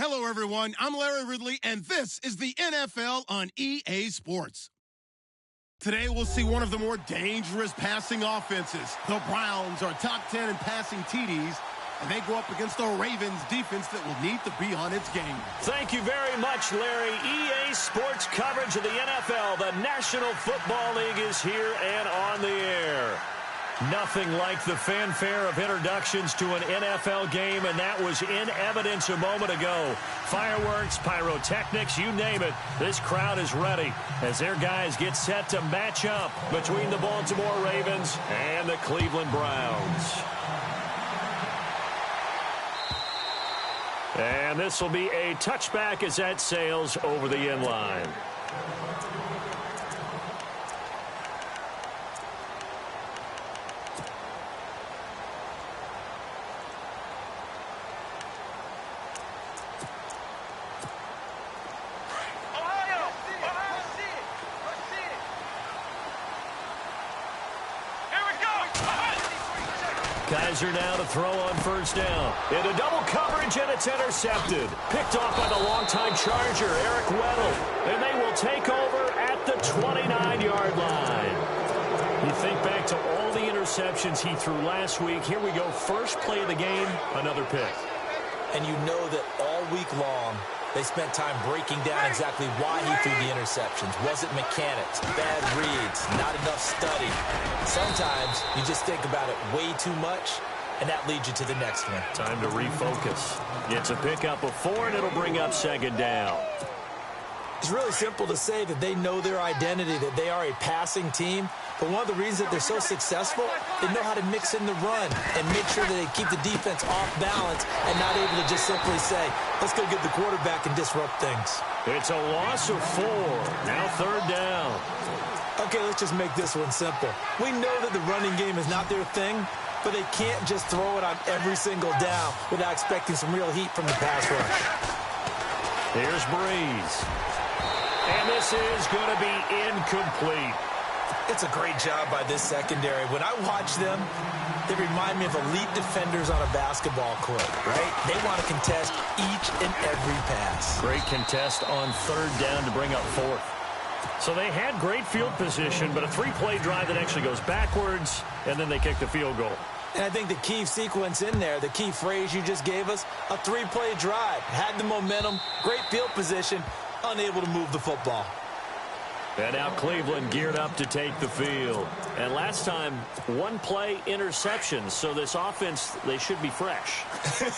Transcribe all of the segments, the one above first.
Hello, everyone. I'm Larry Ridley, and this is the NFL on EA Sports. Today, we'll see one of the more dangerous passing offenses. The Browns are top 10 in passing TDs, and they go up against the Ravens defense that will need to be on its game. Thank you very much, Larry. EA Sports coverage of the NFL. The National Football League is here and on the air. Nothing like the fanfare of introductions to an NFL game, and that was in evidence a moment ago. Fireworks, pyrotechnics, you name it. This crowd is ready as their guys get set to match up between the Baltimore Ravens and the Cleveland Browns. And this will be a touchback as that sails over the end line. Kaiser now to throw on first down. Into double coverage, and it's intercepted. Picked off by the longtime Charger, Eric Weddle. And they will take over at the 29-yard line. You think back to all the interceptions he threw last week. Here we go, first play of the game, another pick. And you know that all week long, they spent time breaking down exactly why he threw the interceptions. Was it mechanics, bad reads, not enough study? Sometimes you just think about it way too much, and that leads you to the next one. Time to refocus. It's a pickup of 4, and it'll bring up second down. It's really simple to say that they know their identity, that they are a passing team. But one of the reasons that they're so successful, they know how to mix in the run and make sure that they keep the defense off balance and not able to just simply say, let's go get the quarterback and disrupt things. It's a loss of 4. Now third down. Okay, let's just make this one simple. We know that the running game is not their thing, but they can't just throw it on every single down without expecting some real heat from the pass rush. Here's Breeze. And this is going to be incomplete. It's a great job by this secondary. When I watch them, they remind me of elite defenders on a basketball court, right? They want to contest each and every pass. Great contest on third down to bring up 4th. So they had great field position, but a 3-play drive that actually goes backwards, and then they kick the field goal. And I think the key sequence in there, the key phrase you just gave us, a 3-play drive. Had the momentum, great field position, unable to move the football. And now Cleveland geared up to take the field. And last time, 1-play interception. So this offense, they should be fresh.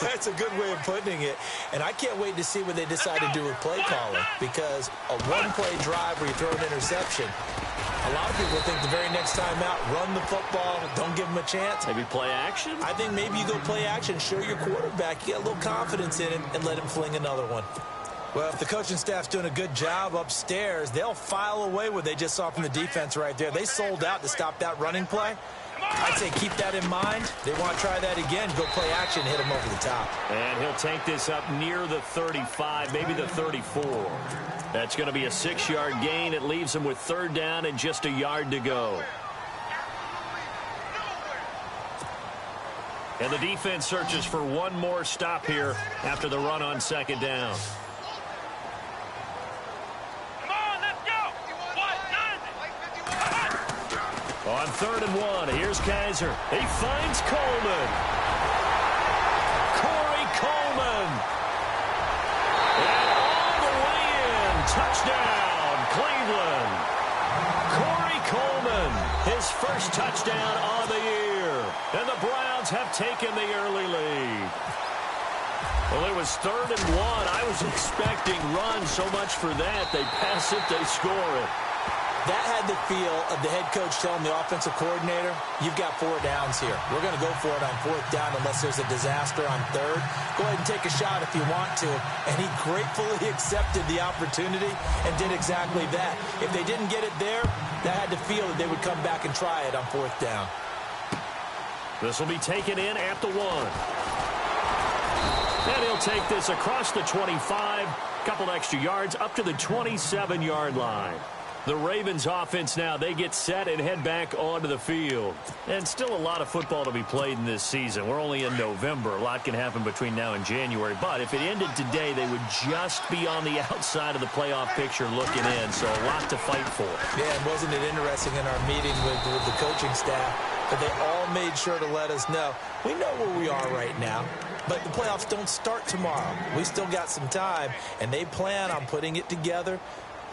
That's a good way of putting it. And I can't wait to see what they decide to do with play calling. Because a 1-play drive where you throw an interception, a lot of people think the very next time out, run the football, don't give them a chance. Maybe play action? I think maybe you go play action, show your quarterback, you get a little confidence in him, and let him fling another one. Well, if the coaching staff's doing a good job upstairs, they'll file away what they just saw from the defense right there. They sold out to stop that running play. I'd say keep that in mind. They want to try that again, go play action, hit him over the top. And he'll take this up near the 35, maybe the 34. That's going to be a 6-yard gain. It leaves him with third down and just a yard to go. And the defense searches for one more stop here after the run on second down. On 3rd and 1, here's Kaiser. He finds Coleman. Corey Coleman. And all the way in. Touchdown, Cleveland. Corey Coleman, his first touchdown on the year. And the Browns have taken the early lead. Well, it was 3rd and 1. I was expecting runs so much for that. They pass it, they score it. That had the feel of the head coach telling the offensive coordinator, you've got 4 downs here. We're going to go for it on 4th down unless there's a disaster on 3rd. Go ahead and take a shot if you want to. And he gratefully accepted the opportunity and did exactly that. If they didn't get it there, that had the feel that they would come back and try it on 4th down. This will be taken in at the 1. And he'll take this across the 25, couple extra yards up to the 27-yard line. The Ravens offense now, they get set and head back onto the field. And still a lot of football to be played in this season. We're only in November. A lot can happen between now and January. But if it ended today, they would just be on the outside of the playoff picture looking in. So a lot to fight for. Yeah, and wasn't it interesting in our meeting with the coaching staff that they all made sure to let us know, we know where we are right now, but the playoffs don't start tomorrow. We still got some time, and they plan on putting it together,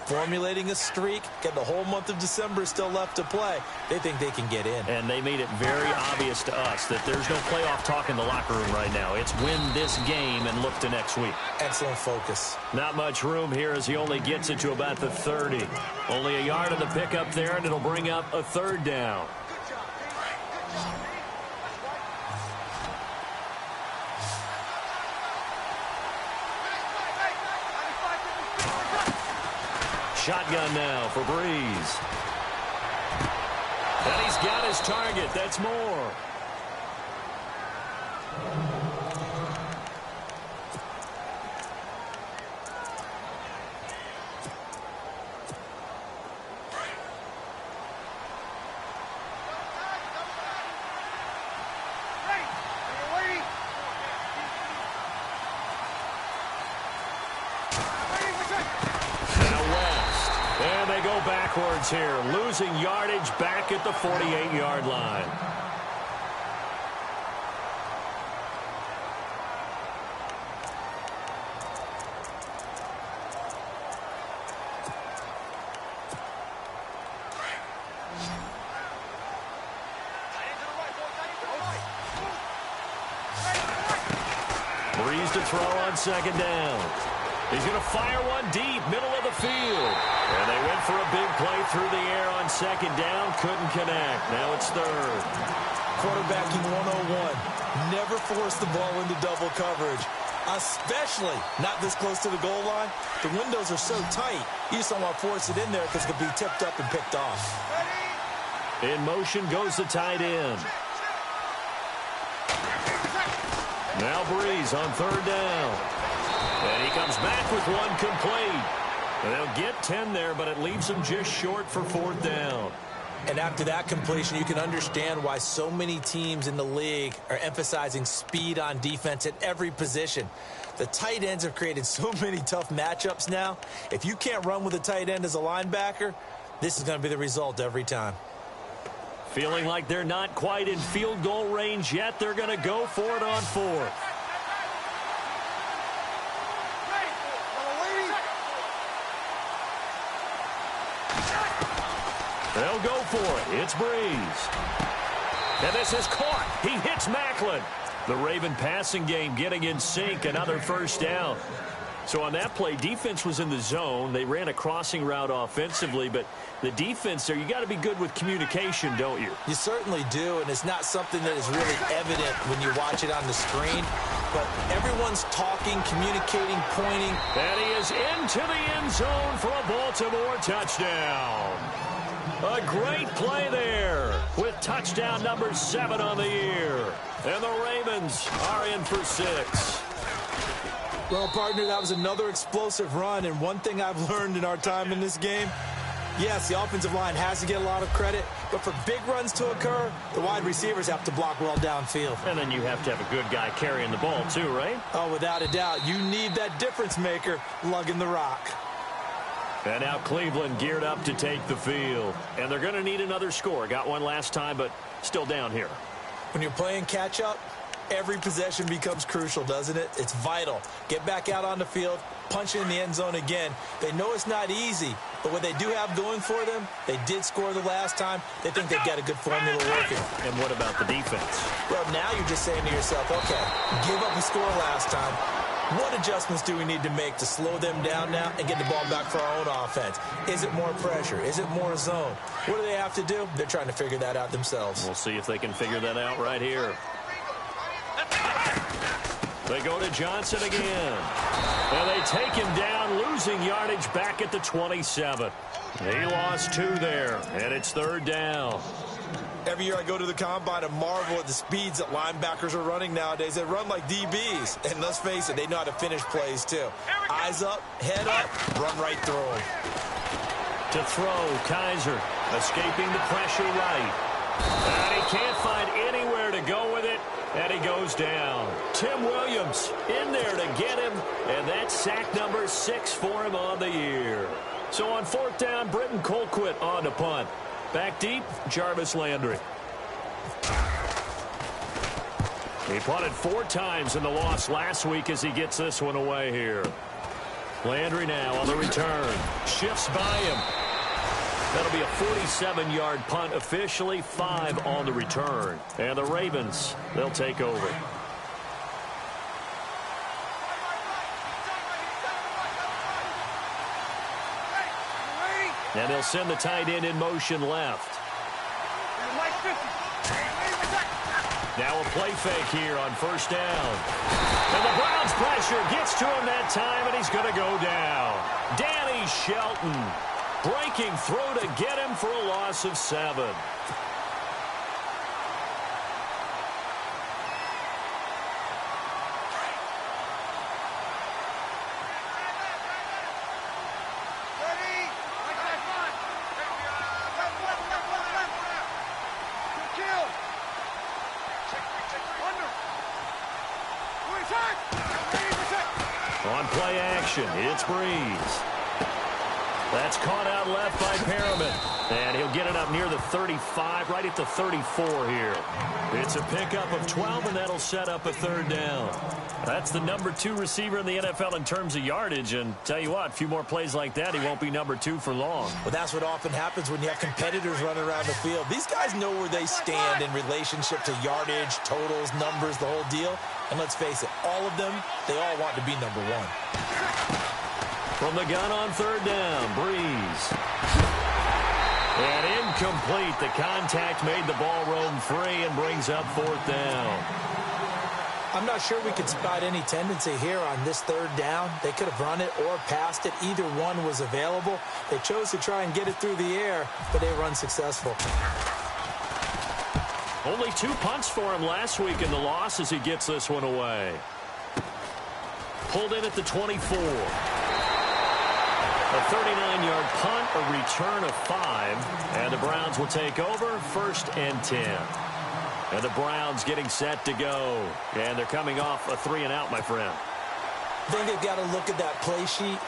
formulating a streak, getting the whole month of December still left to play. They think they can get in. And they made it very obvious to us that there's no playoff talk in the locker room right now. It's win this game and look to next week. Excellent focus. Not much room here as he only gets it to about the 30. Only a yard of the pickup there, and it'll bring up a third down. Shotgun now for Breeze. And he's got his target. That's more. Backwards here, losing yardage back at the 48-yard line. Breeze to throw on second down. He's going to fire one deep, middle of the field. And they went for a big play through the air on second down. Couldn't connect. Now it's third. Quarterbacking 101. Never force the ball into double coverage, especially not this close to the goal line. The windows are so tight, you just don't want to force it in there because it could be tipped up and picked off. In motion goes the tight end. Now Breeze on third down. And he comes back with one complete. And they'll get 10 there, but it leaves them just short for fourth down. And after that completion, you can understand why so many teams in the league are emphasizing speed on defense at every position. The tight ends have created so many tough matchups now. If you can't run with a tight end as a linebacker, this is going to be the result every time. Feeling like they're not quite in field goal range yet, they're going to go for it on fourth. They'll go for it. It's Breeze. And this is caught. He hits Macklin. The Raven passing game getting in sync. Another first down. So on that play, defense was in the zone. They ran a crossing route offensively, but the defense there, you got to be good with communication, don't you? You certainly do, and it's not something that is really evident when you watch it on the screen. But everyone's talking, communicating, pointing. And he is into the end zone for a Baltimore touchdown. A great play there with touchdown number 7 on the year. And the Ravens are in for 6. Well, partner, that was another explosive run. And one thing I've learned in our time in this game, yes, the offensive line has to get a lot of credit. But for big runs to occur, the wide receivers have to block well downfield. And then you have to have a good guy carrying the ball too, right? Oh, without a doubt. You need that difference maker lugging the rock. And now Cleveland geared up to take the field. And they're going to need another score. Got one last time, but still down here. When you're playing catch-up, every possession becomes crucial, doesn't it? It's vital. Get back out on the field, punch it in the end zone again. They know it's not easy, but what they do have going for them, they did score the last time. They think they've got a good formula working. And what about the defense? Well, now you're just saying to yourself, okay, give up a score last time. What adjustments do we need to make to slow them down now and get the ball back for our own offense? Is it more pressure? Is it more zone? What do they have to do? They're trying to figure that out themselves. We'll see if they can figure that out right here. They go to Johnson again. And they take him down, losing yardage back at the 27. He lost 2 there, and it's third down. Every year I go to the combine and marvel at the speeds that linebackers are running nowadays. They run like DBs. And let's face it, they know how to finish plays too. Eyes up, head up, run right through them. To throw, Kaiser escaping the pressure right. And he can't find anywhere to go with it, and he goes down. Tim Williams in there to get him, and that's sack number 6 for him on the year. So on 4th down, Britton Colquitt on to punt. Back deep, Jarvis Landry. He punted 4 times in the loss last week as he gets this one away here. Landry now on the return. Shifts by him. That'll be a 47-yard punt officially, 5 on the return. And the Ravens, they'll take over. And they'll send the tight end in motion left. Now a play fake here on 1st down. And the Browns pressure gets to him that time, and he's going to go down. Danny Shelton breaking through to get him for a loss of 7. On play action, it's Breeze. That's caught out left by Perriman. And he'll get it up near the 35, right at the 34 here. It's a pickup of 12, and that'll set up a 3rd down. That's the number 2 receiver in the NFL in terms of yardage. And tell you what, a few more plays like that, he won't be number 2 for long. Well, that's what often happens when you have competitors running around the field. These guys know where they stand in relationship to yardage, totals, numbers, the whole deal. And let's face it, all of them, they all want to be number 1. From the gun on 3rd down, Breeze. And incomplete. The contact made the ball roam free and brings up 4th down. I'm not sure we could spot any tendency here on this 3rd down. They could have run it or passed it. Either one was available. They chose to try and get it through the air, but they were unsuccessful. Only 2 punts for him last week in the loss as he gets this one away. Pulled in at the 24. A 39-yard punt, a return of 5, and the Browns will take over 1st and 10. And the Browns getting set to go. And they're coming off a 3-and-out, my friend. I think they've got to look at that play sheet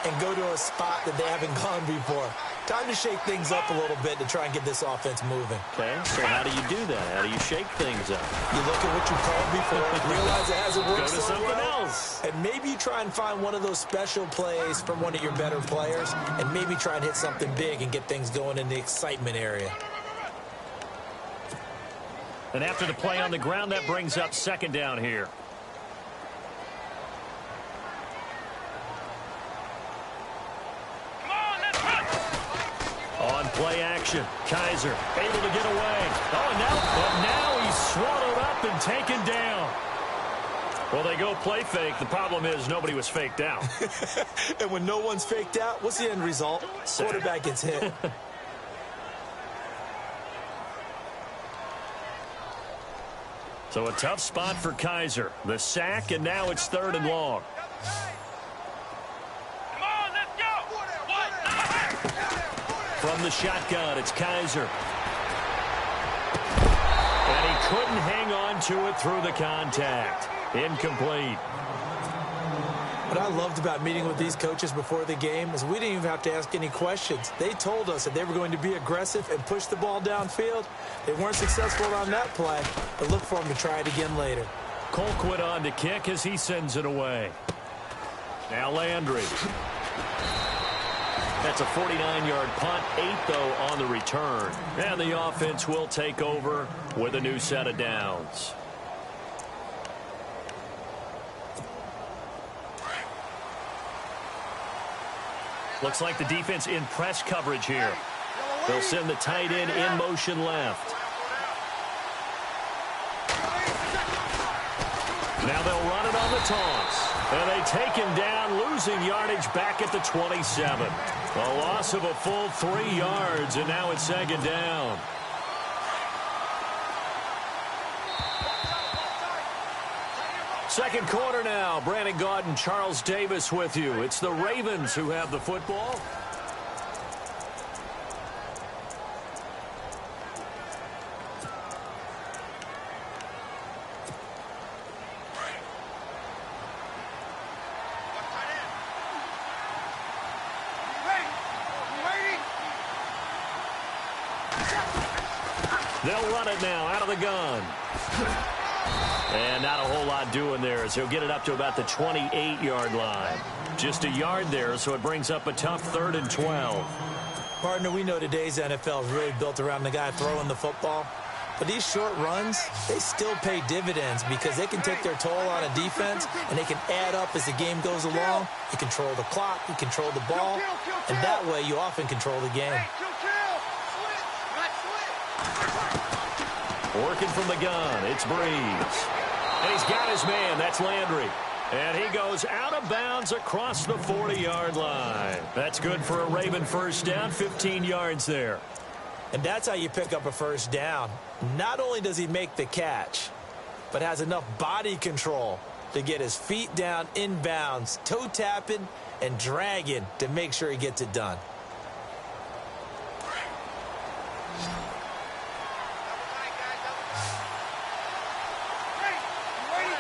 and go to a spot that they haven't gone before. Time to shake things up a little bit to try and get this offense moving. Okay, so how do you do that? How do you shake things up? You look at what you called before, realize it hasn't worked Go to so something well, else. and maybe you try and find one of those special plays from one of your better players, and maybe try and hit something big and get things going in the excitement area. And after the play on the ground, that brings up 2nd down here. On play action, Kaiser able to get away. Oh, now he's swallowed up and taken down. Well, they go play fake. The problem is nobody was faked out. And when no one's faked out, what's the end result? Quarterback gets hit. So a tough spot for Kaiser. The sack, and now it's 3rd and long. From the shotgun, it's Kaiser. And he couldn't hang on to it through the contact. Incomplete. What I loved about meeting with these coaches before the game is we didn't even have to ask any questions. They told us that they were going to be aggressive and push the ball downfield. They weren't successful on that play, but look for them to try it again later. Colquitt on to kick as he sends it away. Now Landry. That's a 49-yard punt, 8, though, on the return. And the offense will take over with a new set of downs. Looks like the defense in press coverage here. They'll send the tight end in motion left. Now they'll run it on the toss. And they take him down, losing yardage back at the 27. A loss of a full 3 yards, and now it's 2nd down. Second quarter now. Brandon Gaudin, Charles Davis with you. It's the Ravens who have the football. They'll run it now out of the gun. And not a whole lot doing there as he'll get it up to about the 28-yard line. Just a yard there, so it brings up a tough 3rd and 12. Partner, we know today's NFL is really built around the guy throwing the football. But these short runs, they still pay dividends because they can take their toll on a defense and they can add up as the game goes along. You control the clock, you control the ball, and that way you often control the game. Working from the gun, it's Breeze. And he's got his man, that's Landry. And he goes out of bounds across the 40-yard line. That's good for a Raven first down, 15 yards there. And that's how you pick up a first down. Not only does he make the catch, but has enough body control to get his feet down inbounds, toe tapping and dragging to make sure he gets it done.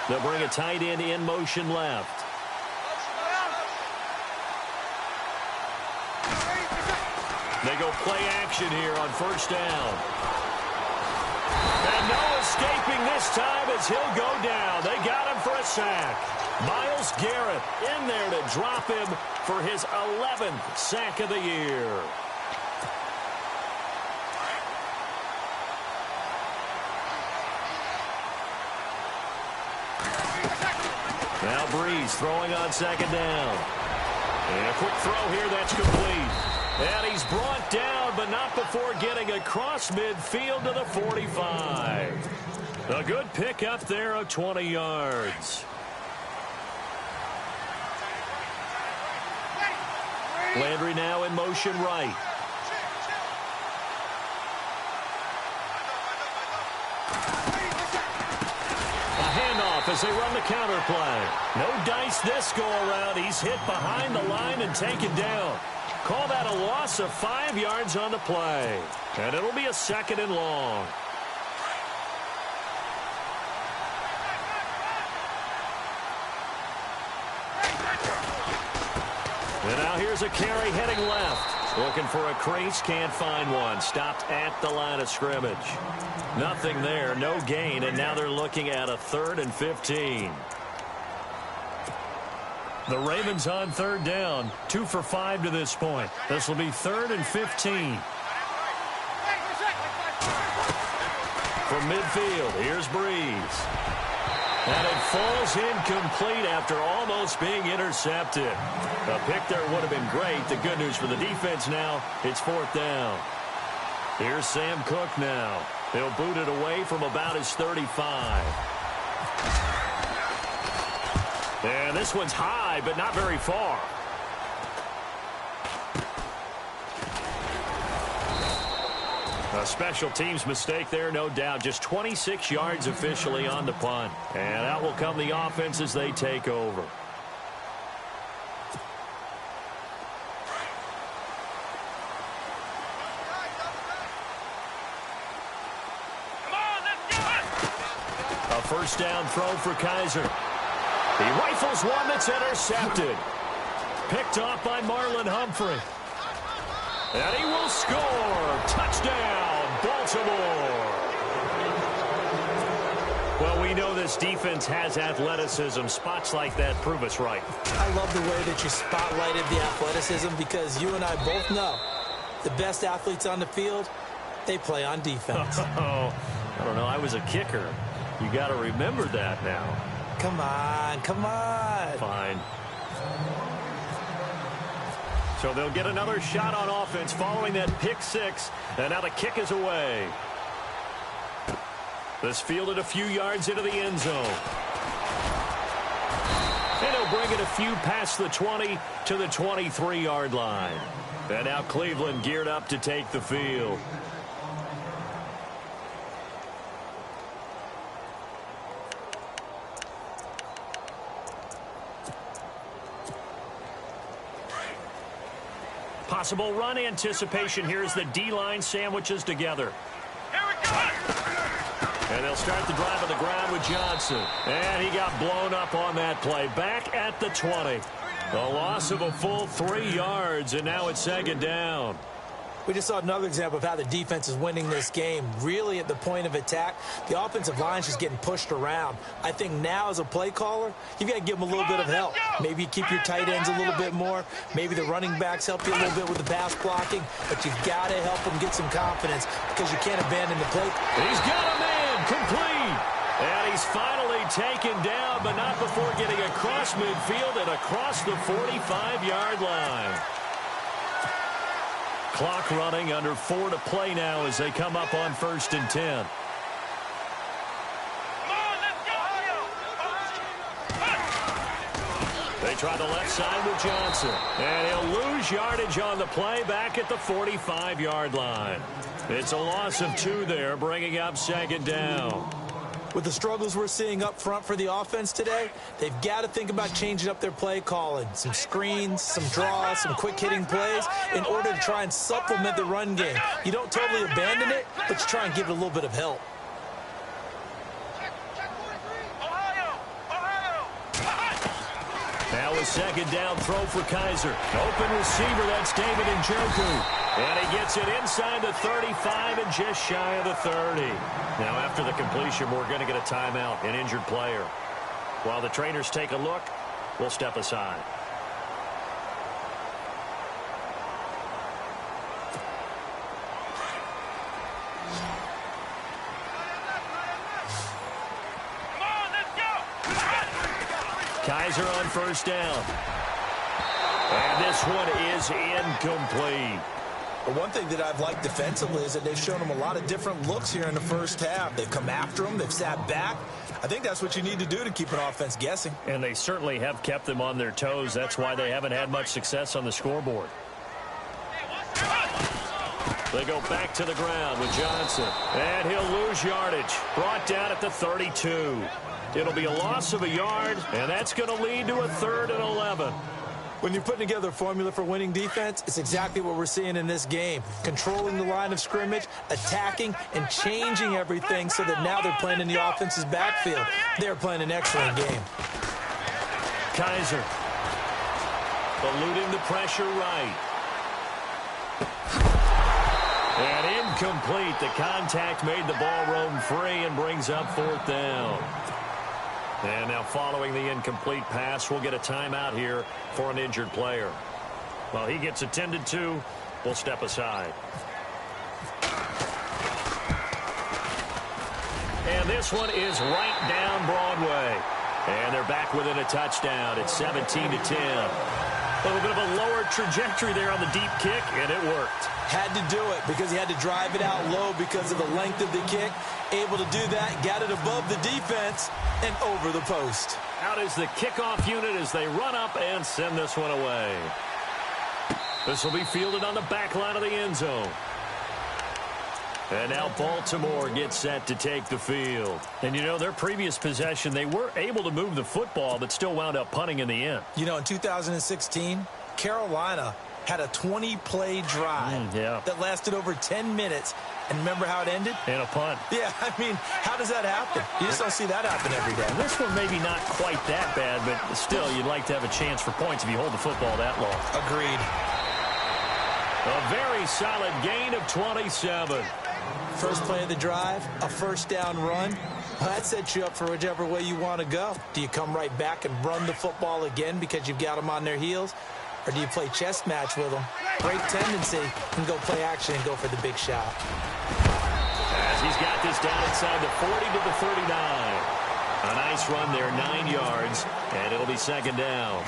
They'll bring a tight end in motion left. They go play action here on first down. And no escaping this time as he'll go down. They got him for a sack. Myles Garrett in there to drop him for his 11th sack of the year. Now Breeze throwing on second down. And a quick throw here that's complete. And he's brought down, but not before getting across midfield to the 45. A good pick up there of 20 yards. Landry now in motion right. As they run the counter play. No dice this go around. He's hit behind the line and taken down. Call that a loss of 5 yards on the play. And it'll be a 2nd and long. And now here's a carry heading left. Looking for a crease, can't find one. Stopped at the line of scrimmage. Nothing there, no gain, and now they're looking at a 3rd and 15. The Ravens on 3rd down, 2 for 5 to this point. This will be 3rd and 15. From midfield, here's Breeze. And it falls incomplete after almost being intercepted. A pick there would have been great. The good news for the defense now, it's 4th down. Here's Sam Cook now. He'll boot it away from about his 35. And this one's high, but not very far. A special teams mistake there, no doubt. Just 26 yards officially on the punt. And out will come the offense as they take over. A first down throw for Kaiser. He rifles one that's intercepted. Picked off by Marlon Humphrey. And he will score. Touchdown, Baltimore. Well, we know this defense has athleticism. Spots like that prove us right. I love the way that you spotlighted the athleticism because you and I both know the best athletes on the field, they play on defense. Oh, I don't know. I was a kicker. You got to remember that now. Come on, come on. Fine. So they'll get another shot on offense following that pick six. And now the kick is away. This fielded a few yards into the end zone. And he'll bring it a few past the 20 to the 23-yard line. And now Cleveland geared up to take the field. Possible run anticipation here as the D-line sandwiches together. Here we go. And they'll start the drive on the ground with Johnson. And he got blown up on that play. Back at the 20. A loss of a full 3 yards, and now it's second down. We just saw another example of how the defense is winning this game. Really at the point of attack, the offensive line is just getting pushed around. I think now as a play caller, you've got to give them a little bit of help. Maybe you keep your tight ends a little bit more. Maybe the running backs help you a little bit with the pass blocking. But you've got to help them get some confidence because you can't abandon the play. He's got a man complete. And he's finally taken down, but not before getting across midfield and across the 45-yard line. Clock running, under 4 to play now as they come up on 1st and 10. They try the left side with Johnson. And he'll lose yardage on the play back at the 45-yard line. It's a loss of 2 there, bringing up 2nd down. With the struggles we're seeing up front for the offense today, they've got to think about changing up their play calling. Some screens, some draws, some quick-hitting plays in order to try and supplement the run game. You don't totally abandon it, but you try and give it a little bit of help. Now a 2nd down throw for Kaiser. Open receiver, that's David Njoku. And he gets it inside the 35 and just shy of the 30. Now after the completion, we're going to get a timeout, an injured player. While the trainers take a look, we'll step aside. Kaiser on 1st down. And this one is incomplete. But one thing that I've liked defensively is that they've shown them a lot of different looks here in the first half. They've come after them. They've sat back. I think that's what you need to do to keep an offense guessing. And they certainly have kept them on their toes. That's why they haven't had much success on the scoreboard. They go back to the ground with Johnson. And he'll lose yardage. Brought down at the 32. It'll be a loss of a yard, and that's going to lead to a 3rd and 11. When you're putting together a formula for winning defense, it's exactly what we're seeing in this game. Controlling the line of scrimmage, attacking, and changing everything so that now they're playing in the offense's backfield. They're playing an excellent game. Kaiser eluding the pressure right. And incomplete. The contact made the ball roam free and brings up 4th down. And now following the incomplete pass, we'll get a timeout here for an injured player. While he gets attended to, we'll step aside. And this one is right down Broadway. And they're back within a touchdown. It's 17-10. A little bit of a lower trajectory there on the deep kick, and it worked. Had to do it because he had to drive it out low because of the length of the kick. Able to do that, got it above the defense and over the post. Out is the kickoff unit as they run up and send this one away. This will be fielded on the back line of the end zone. And now Baltimore gets set to take the field. And, you know, their previous possession, they were able to move the football, but still wound up punting in the end. You know, in 2016, Carolina had a 20-play drive that lasted over 10 minutes. And remember how it ended? In a punt. Yeah, I mean, how does that happen? You just don't see that happen every day. This one maybe not quite that bad, but still, you'd like to have a chance for points if you hold the football that long. Agreed. A very solid gain of 27. First play of the drive, a 1st down run. Well, that sets you up for whichever way you want to go. Do you come right back and run the football again because you've got them on their heels? Or do you play chess match with them, break tendency, and go play action and go for the big shot? As he's got this down inside the 40 to the 39. A nice run there, 9 yards, and it'll be 2nd down.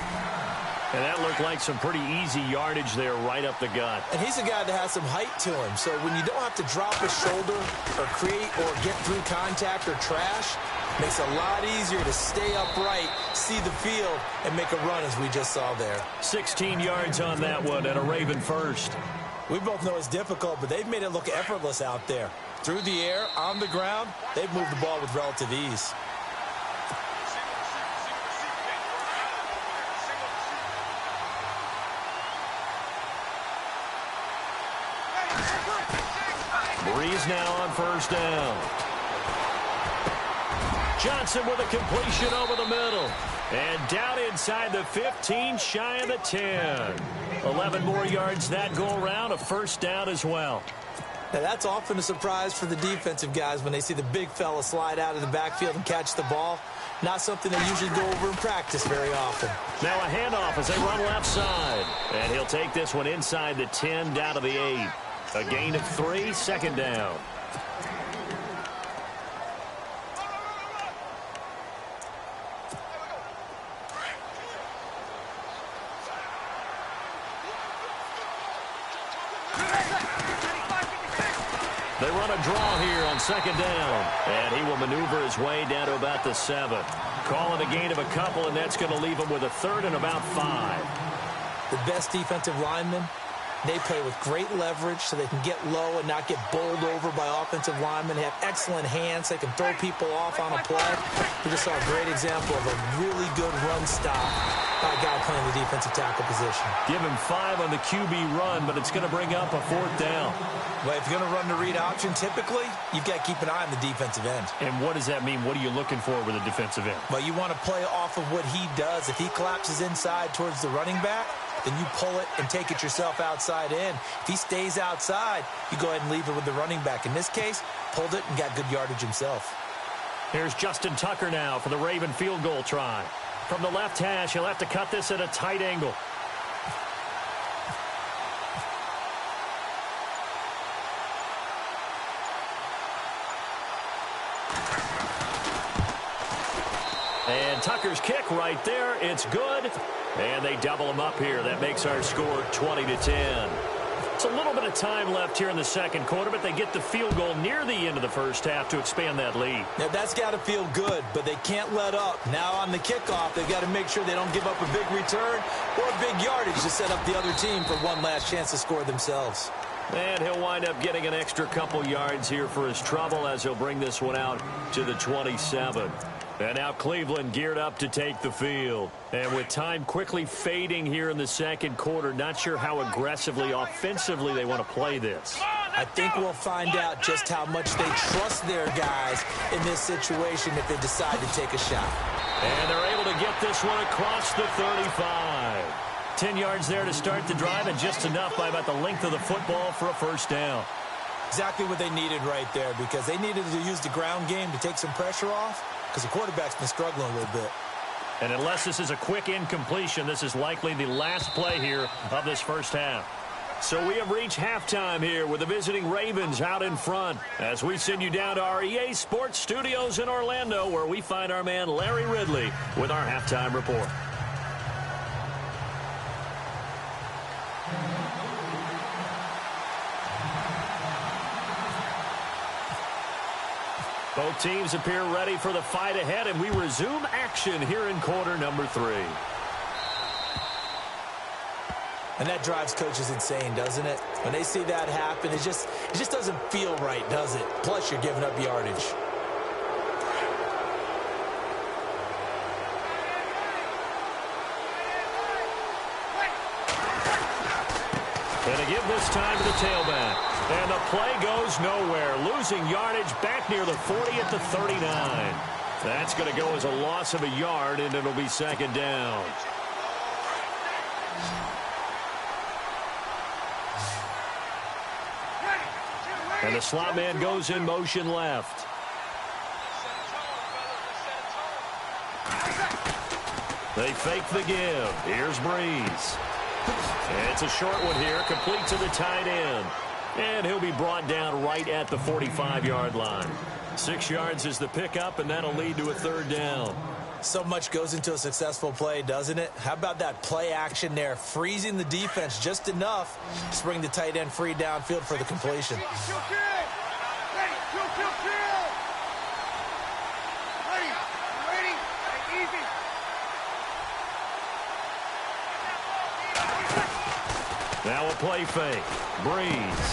And that looked like some pretty easy yardage there right up the gut. And he's a guy that has some height to him. So when you don't have to drop a shoulder or create or get through contact or trash, makes it a lot easier to stay upright, see the field, and make a run as we just saw there. 16 yards on that one and a Raven first. We both know it's difficult, but they've made it look effortless out there. Through the air, on the ground, they've moved the ball with relative ease. Breeze now on 1st down. Johnson with a completion over the middle. And down inside the 15, shy of the 10. 11 more yards that go around, a first down as well. Now, that's often a surprise for the defensive guys when they see the big fella slide out of the backfield and catch the ball. Not something they usually go over in practice very often. Now a handoff as they run left side. And he'll take this one inside the 10, down to the 8. A gain of 3, second down. They run a draw here on second down. And he will maneuver his way down to about the 7. Call it a gain of a couple, and that's going to leave him with a third and about 5. The best defensive linemen, they play with great leverage so they can get low and not get bowled over by offensive linemen. They have excellent hands. They can throw people off on a play. We just saw a great example of a really good run stop by a guy playing the defensive tackle position. Give him 5 on the QB run, but it's going to bring up a fourth down. Well, if you're going to run the read option, typically, you've got to keep an eye on the defensive end. And what does that mean? What are you looking for with a defensive end? Well, you want to play off of what he does. If he collapses inside towards the running back, then you pull it and take it yourself outside in. If he stays outside, you go ahead and leave it with the running back. In this case, pulled it and got good yardage himself. Here's Justin Tucker now for the Raven field goal try. From the left hash, he'll have to cut this at a tight angle. And Tucker's kick right there. It's good. And they double him up here. That makes our score 20-10. It's a little bit of time left here in the second quarter, but they get the field goal near the end of the first half to expand that lead. Now, that's got to feel good, but they can't let up. Now on the kickoff, they've got to make sure they don't give up a big return or big yardage to set up the other team for one last chance to score themselves. And he'll wind up getting an extra couple yards here for his trouble as he'll bring this one out to the 27. And now Cleveland geared up to take the field. And with time quickly fading here in the second quarter, not sure how aggressively, offensively they want to play this. I think we'll find out just how much they trust their guys in this situation if they decide to take a shot. And they're able to get this one across the 35. 10 yards there to start the drive, and just enough by about the length of the football for a first down. Exactly what they needed right there, because they needed to use the ground game to take some pressure off, because the quarterback's been struggling a little bit. And unless this is a quick incompletion, this is likely the last play here of this first half. So we have reached halftime here with the visiting Ravens out in front as we send you down to our EA Sports Studios in Orlando, where we find our man Larry Ridley with our halftime report. Both teams appear ready for the fight ahead, and we resume action here in quarter number 3. And that drives coaches insane, doesn't it? When they see that happen, it just doesn't feel right, does it? Plus, you're giving up yardage. And to give this time to the tailback. And the play goes nowhere. Losing yardage back near the 40 at the 39. That's going to go as a loss of a yard, and it'll be second down. And the slot man goes in motion left. They fake the give. Here's Breeze. And it's a short one here, complete to the tight end. And he'll be brought down right at the 45-yard line. 6 yards is the pickup, and that'll lead to a third down. So much goes into a successful play, doesn't it? How about that play action there, freezing the defense just enough to bring the tight end free downfield for the completion. Now a play fake. Breeze.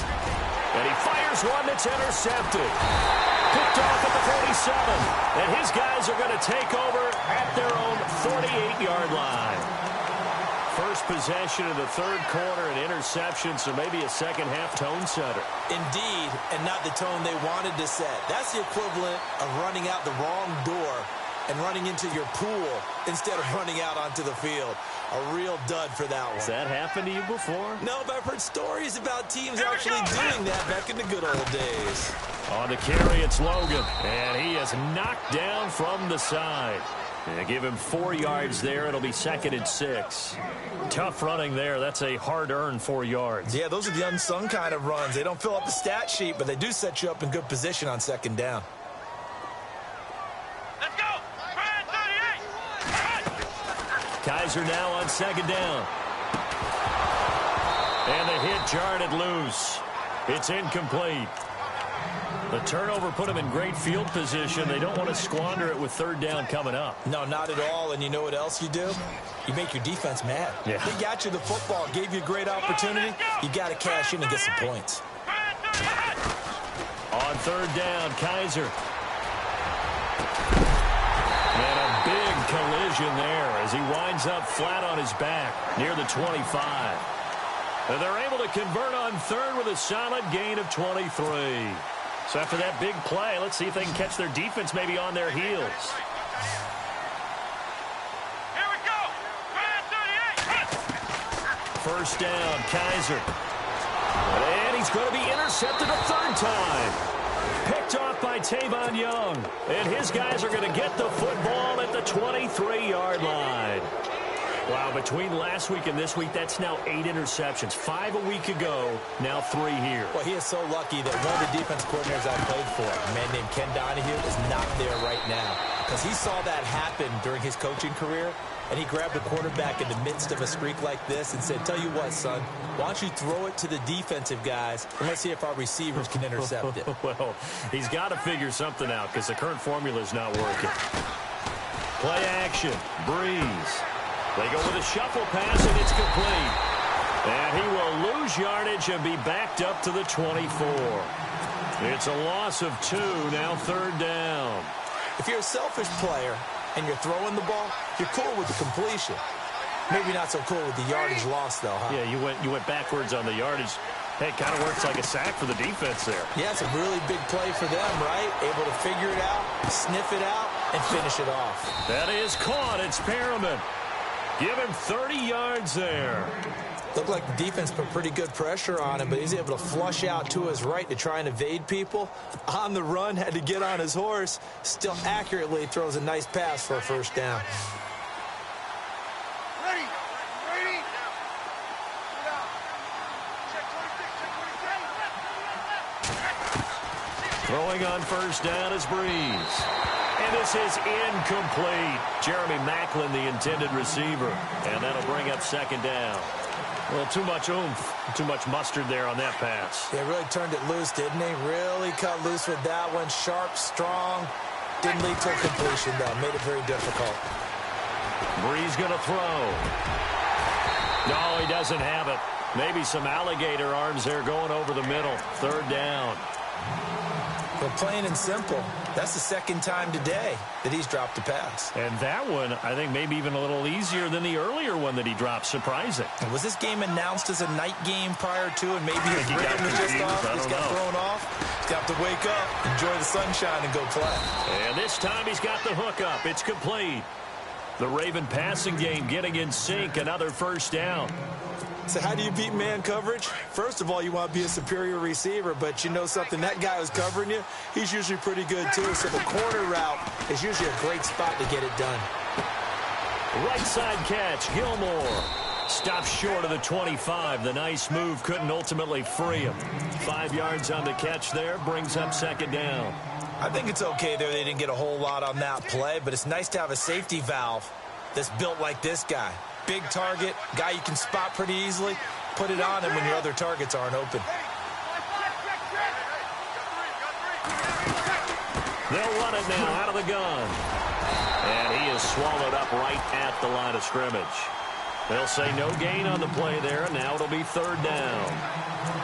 And he fires one that's intercepted. Picked off at the 47. And his guys are going to take over at their own 48-yard line. First possession of the third quarter, an interception, so maybe a second-half tone setter. Indeed, and not the tone they wanted to set. That's the equivalent of running out the wrong door and running into your pool instead of running out onto the field. A real dud for that one. Has that happened to you before? No, but I've heard stories about teams actually doing that back in the good old days. On the carry, it's Logan, and he is knocked down from the side. They give him 4 yards there. It'll be 2nd and 6. Tough running there. That's a hard-earned 4 yards. Yeah, those are the unsung kind of runs. They don't fill up the stat sheet, but they do set you up in good position on 2nd down. Let's go! Brian, 38! Kaiser now on 2nd down. And the hit jarred it loose. It's incomplete. The turnover put them in great field position. They don't want to squander it with 3rd down coming up. No, not at all. And you know what else you do? You make your defense mad. Yeah. They got you the football, gave you a great opportunity. You got to cash in and get some points. On 3rd down, Kaiser. And a big collision there as he winds up flat on his back near the 25. And they're able to convert on 3rd with a solid gain of 23. So after that big play, let's see if they can catch their defense maybe on their heels. Here we go! Brian, 38! 1st down, Kaiser. And he's going to be intercepted a 3rd time. Picked off by Tavon Young. And his guys are going to get the football at the 23-yard line. Wow, between last week and this week, that's now 8 interceptions. 5 a week ago, now 3 here. Well, he is so lucky that one of the defense coordinators I played for, a man named Ken Donahue, is not there right now. Because he saw that happen during his coaching career, and he grabbed the quarterback in the midst of a streak like this and said, tell you what, son, why don't you throw it to the defensive guys, and let's see if our receivers can intercept it. Well, he's got to figure something out because the current formula is not working. Play action, Breeze. They go with a shuffle pass, and it's complete. And he will lose yardage and be backed up to the 24. It's a loss of 2, now 3rd down. If you're a selfish player and you're throwing the ball, you're cool with the completion. Maybe not so cool with the yardage loss, though, huh? Yeah, you went backwards on the yardage. Hey, it kind of works like a sack for the defense there. Yeah, it's a really big play for them, right? Able to figure it out, sniff it out, and finish it off. That is caught. It's Perriman. Give him 30 yards there. Looked like the defense put pretty good pressure on him, but he's able to flush out to his right to try and evade people. On the run, had to get on his horse. Still accurately throws a nice pass for a 1st down. Ready! Ready! Throwing on 1st down is Breeze. And this is incomplete. Jeremy Maclin, the intended receiver. And that'll bring up 2nd down. Well, too much oomph, too much mustard there on that pass. Yeah, really turned it loose, didn't he? Really cut loose with that one. Sharp, strong. Didn't lead to a completion, though. Made it very difficult. Breeze going to throw. No, he doesn't have it. Maybe some alligator arms there going over the middle. 3rd down. Well, plain and simple, that's the 2nd time today that he's dropped a pass. And that one, I think, maybe even a little easier than the earlier one that he dropped. Surprising. And was this game announced as a night game prior to, and maybe his rhythm was just off? He's got thrown off. He's got to wake up, enjoy the sunshine, and go play. And this time he's got the hook up. It's complete. The Raven passing game getting in sync. Another 1st down. So how do you beat man coverage? First of all, you want to be a superior receiver, but you know something, that guy who's covering you, he's usually pretty good too. So the corner route is usually a great spot to get it done. Right side catch, Gilmore. Stops short of the 25. The nice move couldn't ultimately free him. 5 yards on the catch there, brings up 2nd down. I think it's okay there. They didn't get a whole lot on that play, but it's nice to have a safety valve that's built like this guy. Big target, guy you can spot pretty easily. Put it on him when your other targets aren't open. They'll run it now out of the gun. And he is swallowed up right at the line of scrimmage. They'll say no gain on the play there. Now it'll be 3rd down.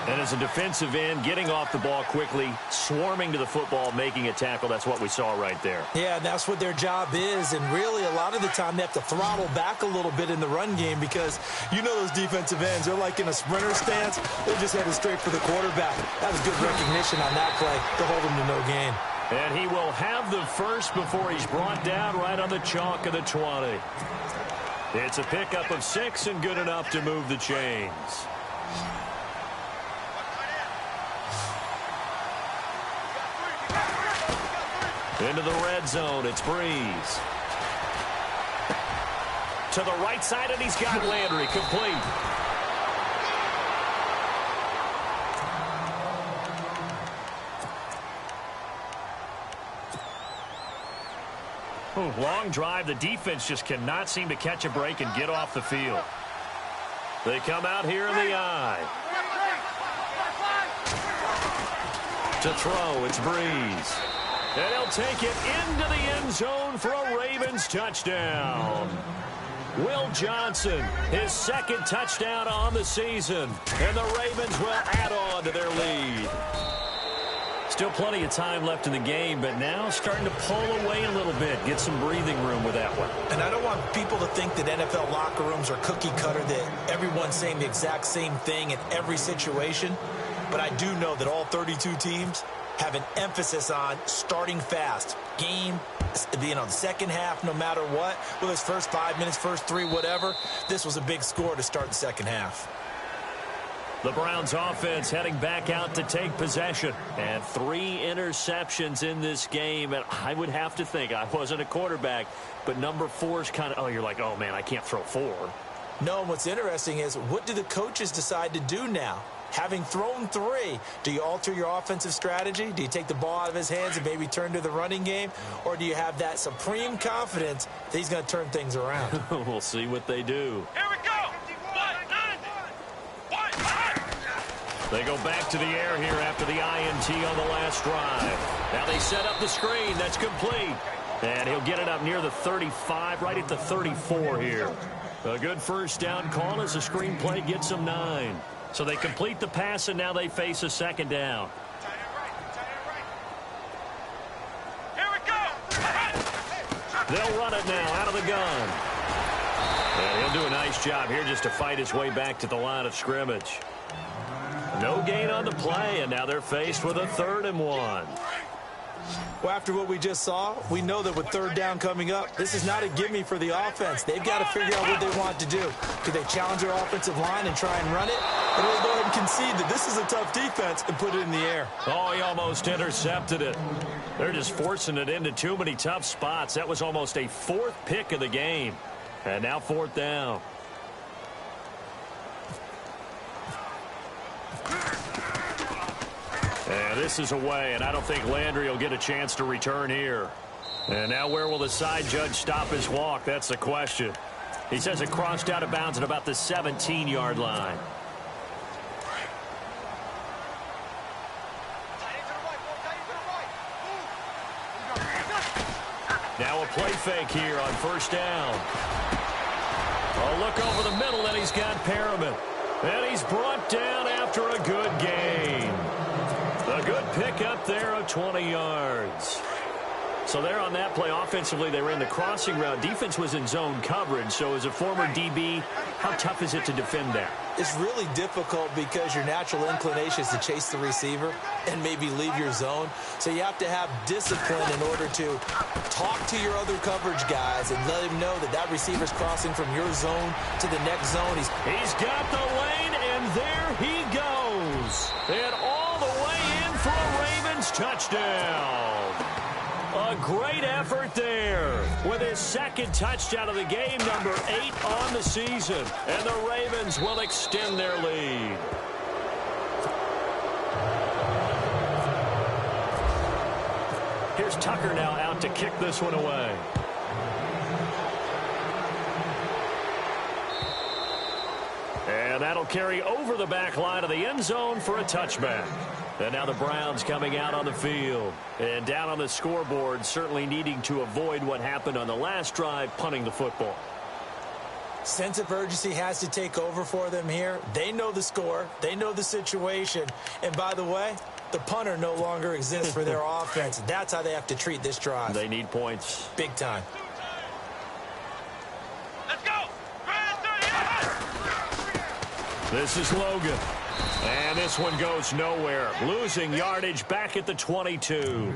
And as a defensive end, getting off the ball quickly, swarming to the football, making a tackle, that's what we saw right there. Yeah, and that's what their job is. And really, a lot of the time, they have to throttle back a little bit in the run game because you know those defensive ends, they're like in a sprinter stance. They're just headed straight for the quarterback. That was good recognition on that play to hold him to no gain. And he will have the first before he's brought down right on the chalk of the 20. It's a pickup of 6 and good enough to move the chains. Into the red zone, it's Breeze. To the right side, and he's got Landry complete. Long drive. The defense just cannot seem to catch a break and get off the field. They come out here in the eye. To throw, it's Breeze. And he'll take it into the end zone for a Ravens touchdown. Will Johnson, his second touchdown on the season. And the Ravens will add on to their lead. Still plenty of time left in the game, but now starting to pull away a little bit. Get some breathing room with that one. And I don't want people to think that NFL locker rooms are cookie cutter, that everyone's saying the exact same thing in every situation. But I do know that all 32 teams have an emphasis on starting fast. Game, the second half, no matter what. Whether it's first 5 minutes, first 3, whatever. This was a big score to start the second half. The Browns offense heading back out to take possession. And 3 interceptions in this game. And I would have to think, I wasn't a quarterback, but number 4 is kind of, oh, you're like, oh, man, I can't throw 4. No, what's interesting is, what do the coaches decide to do now? Having thrown 3, do you alter your offensive strategy? Do you take the ball out of his hands and maybe turn to the running game? Or do you have that supreme confidence that he's going to turn things around? We'll see what they do. Here we go. They go back to the air here after the INT on the last drive. Now they set up the screen. That's complete. And he'll get it up near the 35, right at the 34 here. A good first down call as the screen play gets them 9. So they complete the pass, and now they face a second down. Here we go. They'll run it now out of the gun. And he'll do a nice job here just to fight his way back to the line of scrimmage. No gain on the play, and now they're faced with a 3rd and 1. Well, after what we just saw, we know that with 3rd down coming up, this is not a gimme for the offense. They've got to figure out what they want to do. Do they challenge their offensive line and try and run it? Or do they go ahead and concede that this is a tough defense and put it in the air? Oh, he almost intercepted it. They're just forcing it into too many tough spots. That was almost a 4th pick of the game. And now 4th down. And this is away, and I don't think Landry will get a chance to return here. And now where will the side judge stop his walk? That's the question. He says it crossed out of bounds at about the 17-yard line. Now a play fake here on 1st down. A look over the middle, and he's got Perriman. And he's brought down after a good gain. A good pickup there of 20 yards. So there on that play, offensively, they ran the crossing route. Defense was in zone coverage. So as a former DB, how tough is it to defend that? It's really difficult because your natural inclination is to chase the receiver and maybe leave your zone. So you have to have discipline in order to talk to your other coverage guys and let him know that that receiver's crossing from your zone to the next zone. He's got the lane, and there he goes. And all the way in for a Ravens touchdown. A great effort there with his 2nd touchdown of the game, number 8 on the season. And the Ravens will extend their lead. Here's Tucker now out to kick this one away. And that'll carry over the back line of the end zone for a touchback. And now the Browns coming out on the field. And down on the scoreboard, certainly needing to avoid what happened on the last drive, punting the football. Sense of urgency has to take over for them here. They know the score. They know the situation. And by the way, the punter no longer exists for their offense. That's how they have to treat this drive. They need points. Big time. Let's go. This is Logan. And this one goes nowhere. Losing yardage back at the 22.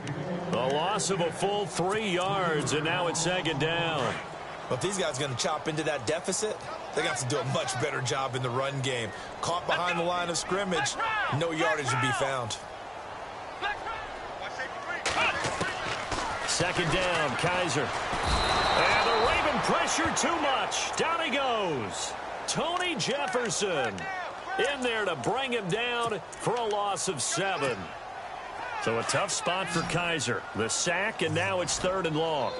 A loss of a full 3 yards, and now it's second down. Well, if these guys are going to chop into that deficit, they're going to have to do a much better job in the run game. Caught behind the line of scrimmage, no yardage to be found. Second down, Kaiser. And the Raven pressure too much. Down he goes. Tony Jefferson in there to bring him down for a loss of 7. So a tough spot for Kaiser. The sack, and now it's 3rd and long.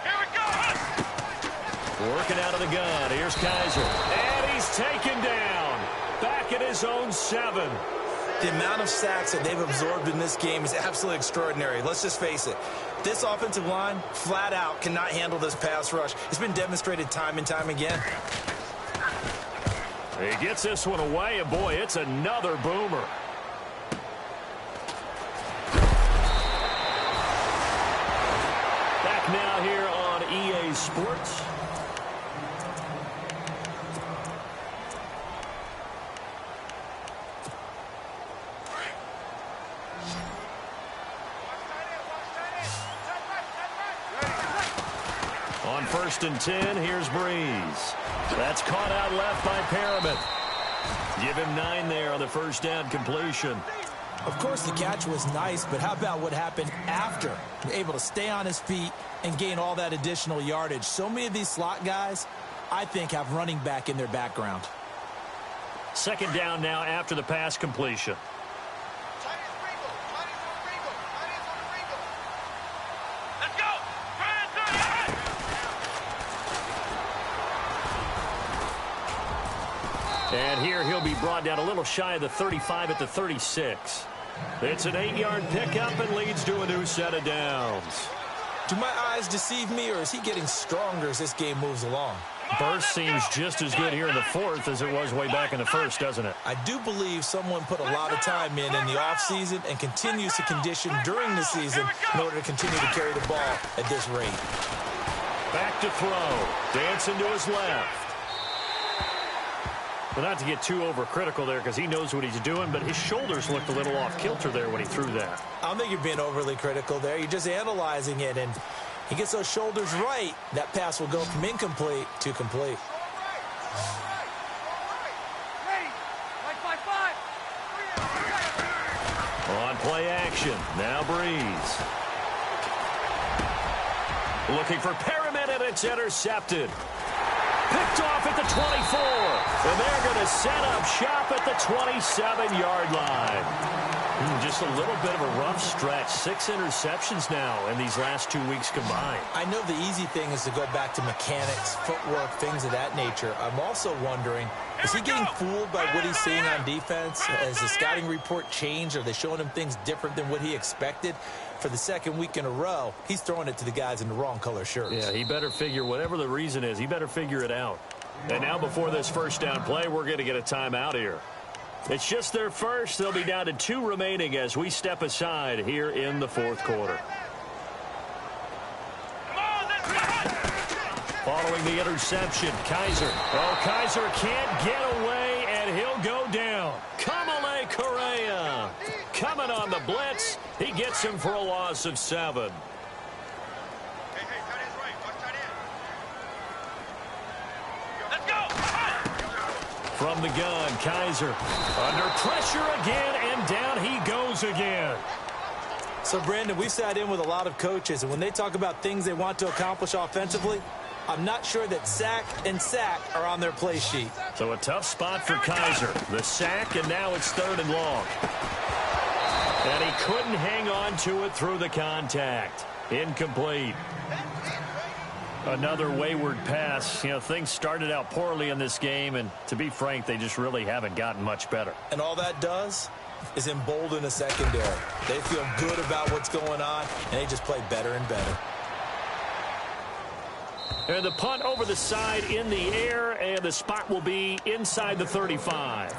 Here we go. Working out of the gun. Here's Kaiser. And he's taken down. Back at his own 7. The amount of sacks that they've absorbed in this game is absolutely extraordinary. Let's just face it. This offensive line, flat out, cannot handle this pass rush. It's been demonstrated time and time again. He gets this one away, and boy, it's another boomer. Back now here on EA Sports. On 1st and 10, here's Breeze. That's caught out left by Perriman. Give him 9 there on the first down completion. Of course, the catch was nice, but how about what happened after? Able to stay on his feet and gain all that additional yardage. So many of these slot guys, I think, have running back in their background. Second down now after the pass completion. Let's go. And here he'll be brought down a little shy of the 35 at the 36. It's an 8-yard pickup and leads to a new set of downs. Do my eyes deceive me, or is he getting stronger as this game moves along? Burst seems just as good here in the 4th as it was way back in the 1st, doesn't it? I do believe someone put a lot of time in the offseason and continues to condition during the season in order to continue to carry the ball at this rate. Back to throw. Dancing to his left. Well, not to get too overcritical there because he knows what he's doing, but his shoulders looked a little off kilter there when he threw that. I don't think you're being overly critical there. You're just analyzing it, and he gets those shoulders right. That pass will go from incomplete to complete. On play action. Now Breeze. Looking for Perriman, and it's intercepted. Picked off at the 24. And they're going to set up shop at the 27-yard line. Just a little bit of a rough stretch. 6 interceptions now in these last 2 weeks combined. I know the easy thing is to go back to mechanics, footwork, things of that nature. I'm also wondering, is he getting fooled by what he's seeing on defense? Has the scouting report changed? Are they showing him things different than what he expected? For the 2nd week in a row, he's throwing it to the guys in the wrong color shirts. Yeah, he better figure, whatever the reason is, he better figure it out. And now before this first down play, we're going to get a timeout here. It's just their first. They'll be down to 2 remaining as we step aside here in the 4th quarter. Following the interception, Kaiser. Oh, Kaiser can't get away, and he'll go down. Kamale Correa coming on the blitz. He gets him for a loss of 7. From the gun, Kaiser under pressure again, and down he goes again. So, Brandon, we've sat in with a lot of coaches, and when they talk about things they want to accomplish offensively, I'm not sure that sack and sack are on their play sheet. So a tough spot for Kaiser. The sack, and now it's 3rd and long. And he couldn't hang on to it through the contact. Incomplete. Another wayward pass. You know, things started out poorly in this game, and to be frank, they just really haven't gotten much better. And all that does is embolden a secondary. They feel good about what's going on, and they just play better and better. And the punt over the side in the air, and the spot will be inside the 35.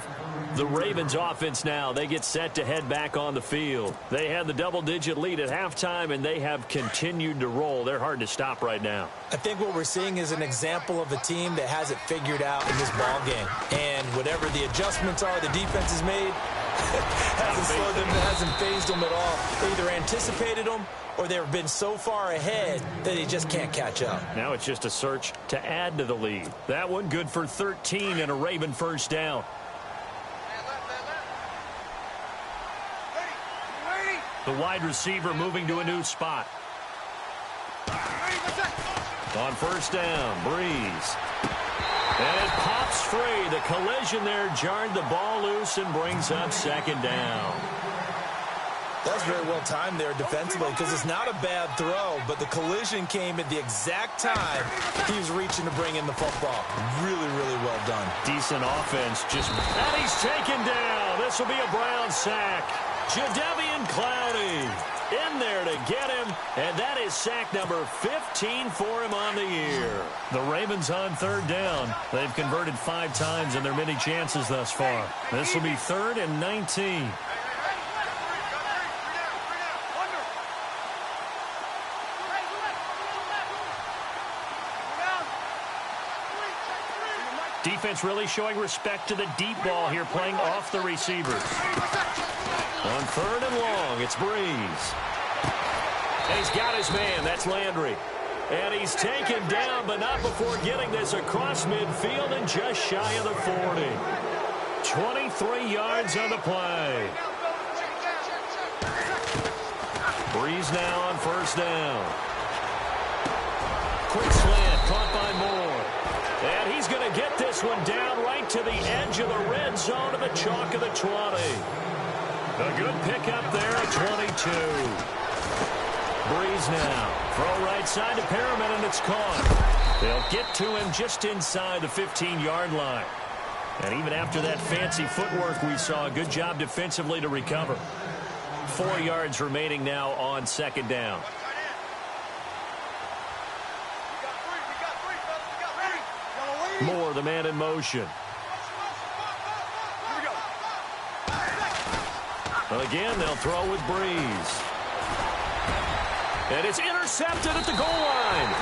The Ravens offense now, they get set to head back on the field. They had the double-digit lead at halftime, and they have continued to roll. They're hard to stop right now. I think what we're seeing is an example of a team that has it figured out in this ball game. And whatever the adjustments are the defense has made, hasn't slowed them, hasn't phased them at all. They either anticipated them or they've been so far ahead that they just can't catch up. Now it's just a search to add to the lead. That one good for 13 and a Raven first down. The wide receiver moving to a new spot. On first down, Breeze. And it pops free. The collision there jarred the ball loose and brings up second down. That's very well timed there defensively because it's not a bad throw, but the collision came at the exact time he was reaching to bring in the football. Really, really well done. Decent offense. And he's taken down. This will be a Brown sack. Jadeveon Clowney in there to get him, and that is sack number 15 for him on the year. The Ravens on third down. They've converted 5 times in their many chances thus far. This will be 3rd and 19. Defense really showing respect to the deep ball here, playing off the receivers. On 3rd and long, it's Breeze. And he's got his man. That's Landry. And he's taken down, but not before getting this across midfield and just shy of the 40. 23 yards on the play. Breeze now on first down. Quick slant, caught by Moore. And he's going to get this one down right to the edge of the red zone to the chalk of the 20. A good pickup there at 22. Breeze now. Throw right side to Perriman, and it's caught. They'll get to him just inside the 15-yard line. And even after that fancy footwork we saw, a good job defensively to recover. 4 yards remaining now on second down. Moore, the man in motion. Again, they'll throw with Breeze. And it's intercepted at the goal line.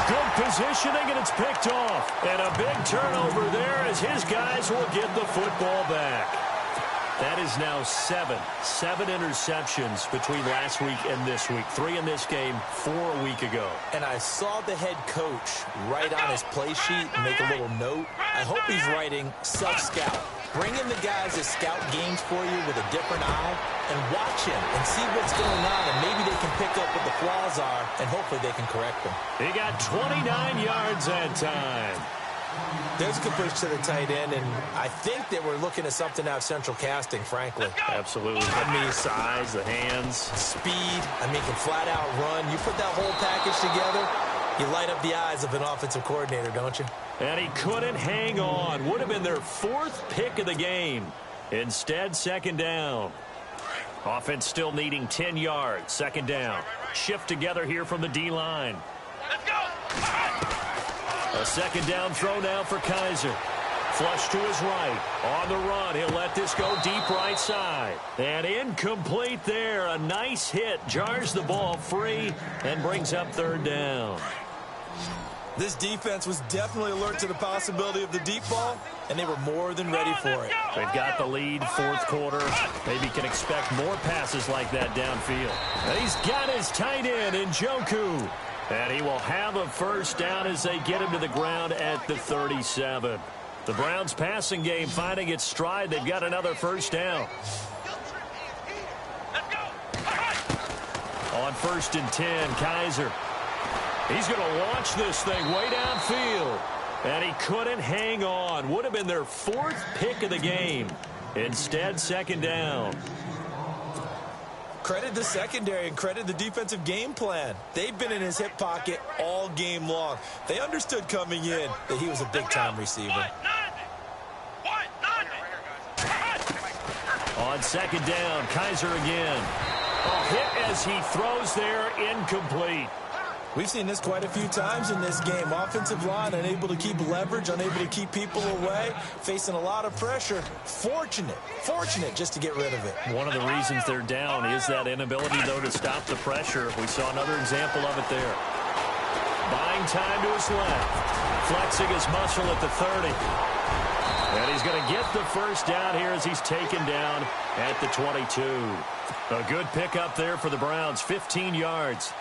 Good positioning, and it's picked off. And a big turnover there as his guys will get the football back. That is now 7 interceptions between last week and this week. 3 in this game, 4 a week ago. And I saw the head coach write on his play sheet and make a little note. I hope he's writing self-scout. Bring in the guys that scout games for you with a different eye and watch him and see what's going on, and maybe they can pick up what the flaws are, and hopefully they can correct them. He got 29 yards that time. There's a good push to the tight end, and I think that we're looking at something out of central casting, frankly. Absolutely. I mean, size, the hands. Speed. I mean, can flat out run. You put that whole package together, you light up the eyes of an offensive coordinator, don't you? And he couldn't hang on. Would have been their 4th pick of the game. Instead, second down. Offense still needing 10 yards. Second down. Shift together here from the D-line. Let's go! A second down throw now for Kaiser. Flush to his right. On the run, he'll let this go deep right side. And incomplete there. A nice hit. Jars the ball free and brings up third down. This defense was definitely alert to the possibility of the deep ball, and they were more than ready for it. They've got the lead, 4th quarter. Maybe can expect more passes like that downfield. And he's got his tight end in Njoku. And he will have a first down as they get him to the ground at the 37. The Browns passing game finding its stride. They've got another first down. On 1st and 10, Kaiser. He's going to launch this thing way downfield. And he couldn't hang on. Would have been their 4th pick of the game. Instead, second down. Credit the secondary and credit the defensive game plan. They've been in his hip pocket all game long. They understood coming in that he was a big-time receiver. On second down, Kaiser again. A hit as he throws there, incomplete. We've seen this quite a few times in this game. Offensive line unable to keep leverage, unable to keep people away, facing a lot of pressure. Fortunate just to get rid of it. One of the reasons they're down is that inability, though, to stop the pressure. We saw another example of it there. Buying time to his left. Flexing his muscle at the 30. And he's going to get the first down here as he's taken down at the 22. A good pickup there for the Browns, 15 yards.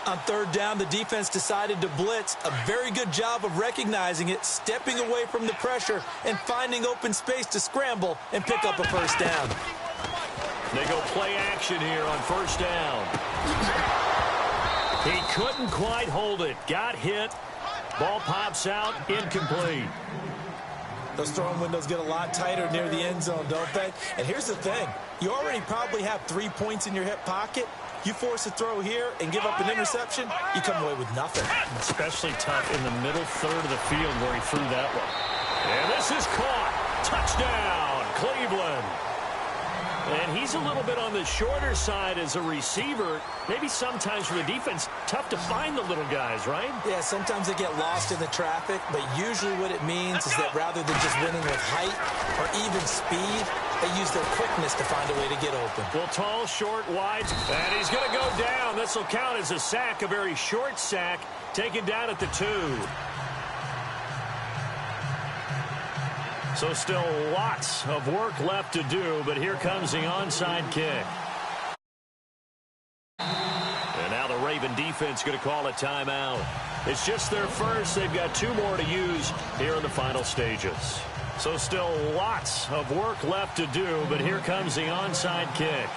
On third down, the defense decided to blitz. A very good job of recognizing it, stepping away from the pressure, and finding open space to scramble and pick up a first down. They go play action here on first down. He couldn't quite hold it. Got hit. Ball pops out. Incomplete. Those throwing windows get a lot tighter near the end zone, don't they? And here's the thing. You already probably have 3 points in your hip pocket. You force a throw here and give up an interception, you come away with nothing. Especially tough in the middle third of the field where he threw that one. And this is caught. Touchdown, Cleveland. And he's a little bit on the shorter side as a receiver. Maybe sometimes for the defense, tough to find the little guys, right? Yeah, sometimes they get lost in the traffic, but usually what it means is that rather than just winning with height or even speed, they use their quickness to find a way to get open. Well, tall, short, wide, and he's going to go down. This will count as a sack, a very short sack, taken down at the 2. So still lots of work left to do, but here comes the onside kick. And now the Raven defense going to call a timeout. It's just their first. They've got 2 more to use here in the final stages. So still lots of work left to do, but here comes the onside kick.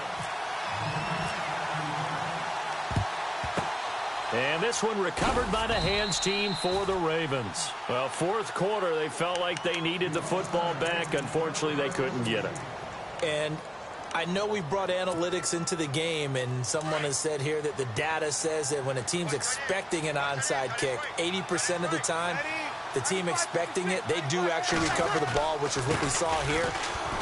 And this one recovered by the hands team for the Ravens. Well, fourth quarter, they felt like they needed the football back. Unfortunately, they couldn't get it. And I know we brought analytics into the game, and someone has said here that the data says that when a team's expecting an onside kick, 80% of the time, the team expecting it, they do actually recover the ball, which is what we saw here.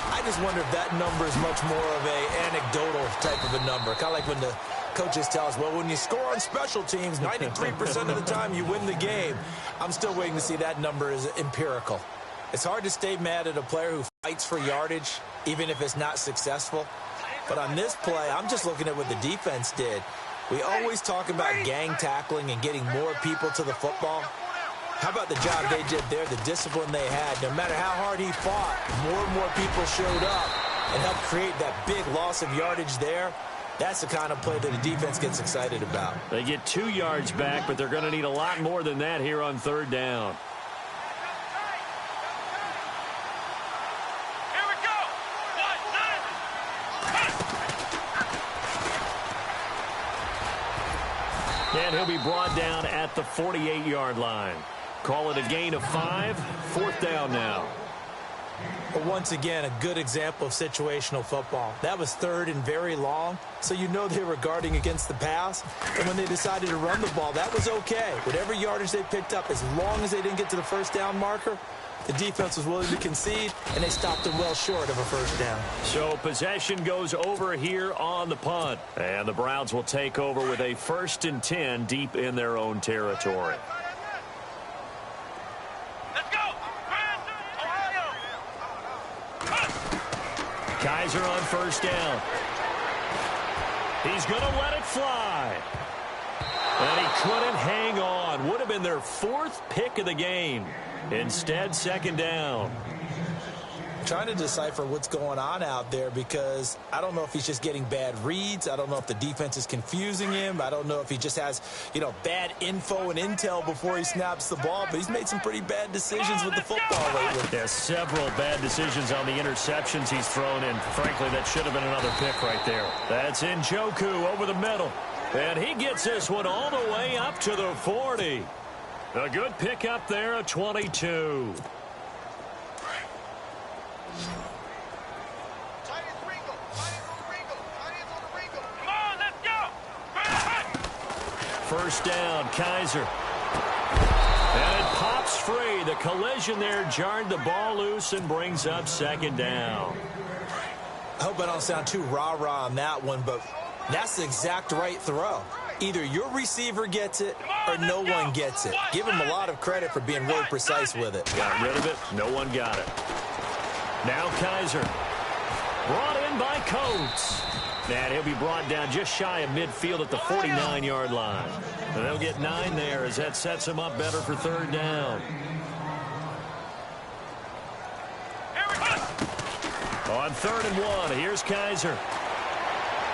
I just wonder if that number is much more of a anecdotal type of a number. Kind of like when the coaches tell us, well, when you score on special teams, 93% of the time you win the game. I'm still waiting to see that number is empirical. It's hard to stay mad at a player who fights for yardage, even if it's not successful. But on this play, I'm just looking at what the defense did. We always talk about gang tackling and getting more people to the football. How about the job they did there, the discipline they had? No matter how hard he fought, more and more people showed up and helped create that big loss of yardage there. That's the kind of play that the defense gets excited about. They get 2 yards back, but they're going to need a lot more than that here on third down. Here we go. 1, 9. And he'll be brought down at the 48-yard line. Call it a gain of 5. Fourth down now. But once again, a good example of situational football. That was third and very long, so you know they were guarding against the pass. And when they decided to run the ball, that was okay. Whatever yardage they picked up, as long as they didn't get to the first down marker, the defense was willing to concede, and they stopped them well short of a first down. So possession goes over here on the punt. And the Browns will take over with a 1st and 10 deep in their own territory. Let's go. Kaiser on first down. He's going to let it fly. And he couldn't hang on. Would have been their 4th pick of the game. Instead, second down. Trying to decipher what's going on out there because I don't know if he's just getting bad reads. I don't know if the defense is confusing him. I don't know if he just has, bad info and intel before he snaps the ball. But he's made some pretty bad decisions with the football lately. Yeah, several bad decisions on the interceptions he's thrown in. Frankly, that should have been another pick right there. That's Njoku over the middle. And he gets this one all the way up to the 40. A good pick up there at 22. Come on, let's go. First down, Kaiser. And it pops free. The collision there jarred the ball loose and brings up second down. I hope I don't sound too rah-rah on that one, but that's the exact right throw. Either your receiver gets it or no one gets it. Give him a lot of credit for being really precise with it. Got rid of it. No one got it. Now Kaiser. Brought in by Coates. And he'll be brought down just shy of midfield at the 49-yard line. And they'll get 9 there as that sets them up better for third down. On 3rd and 1, here's Kaiser.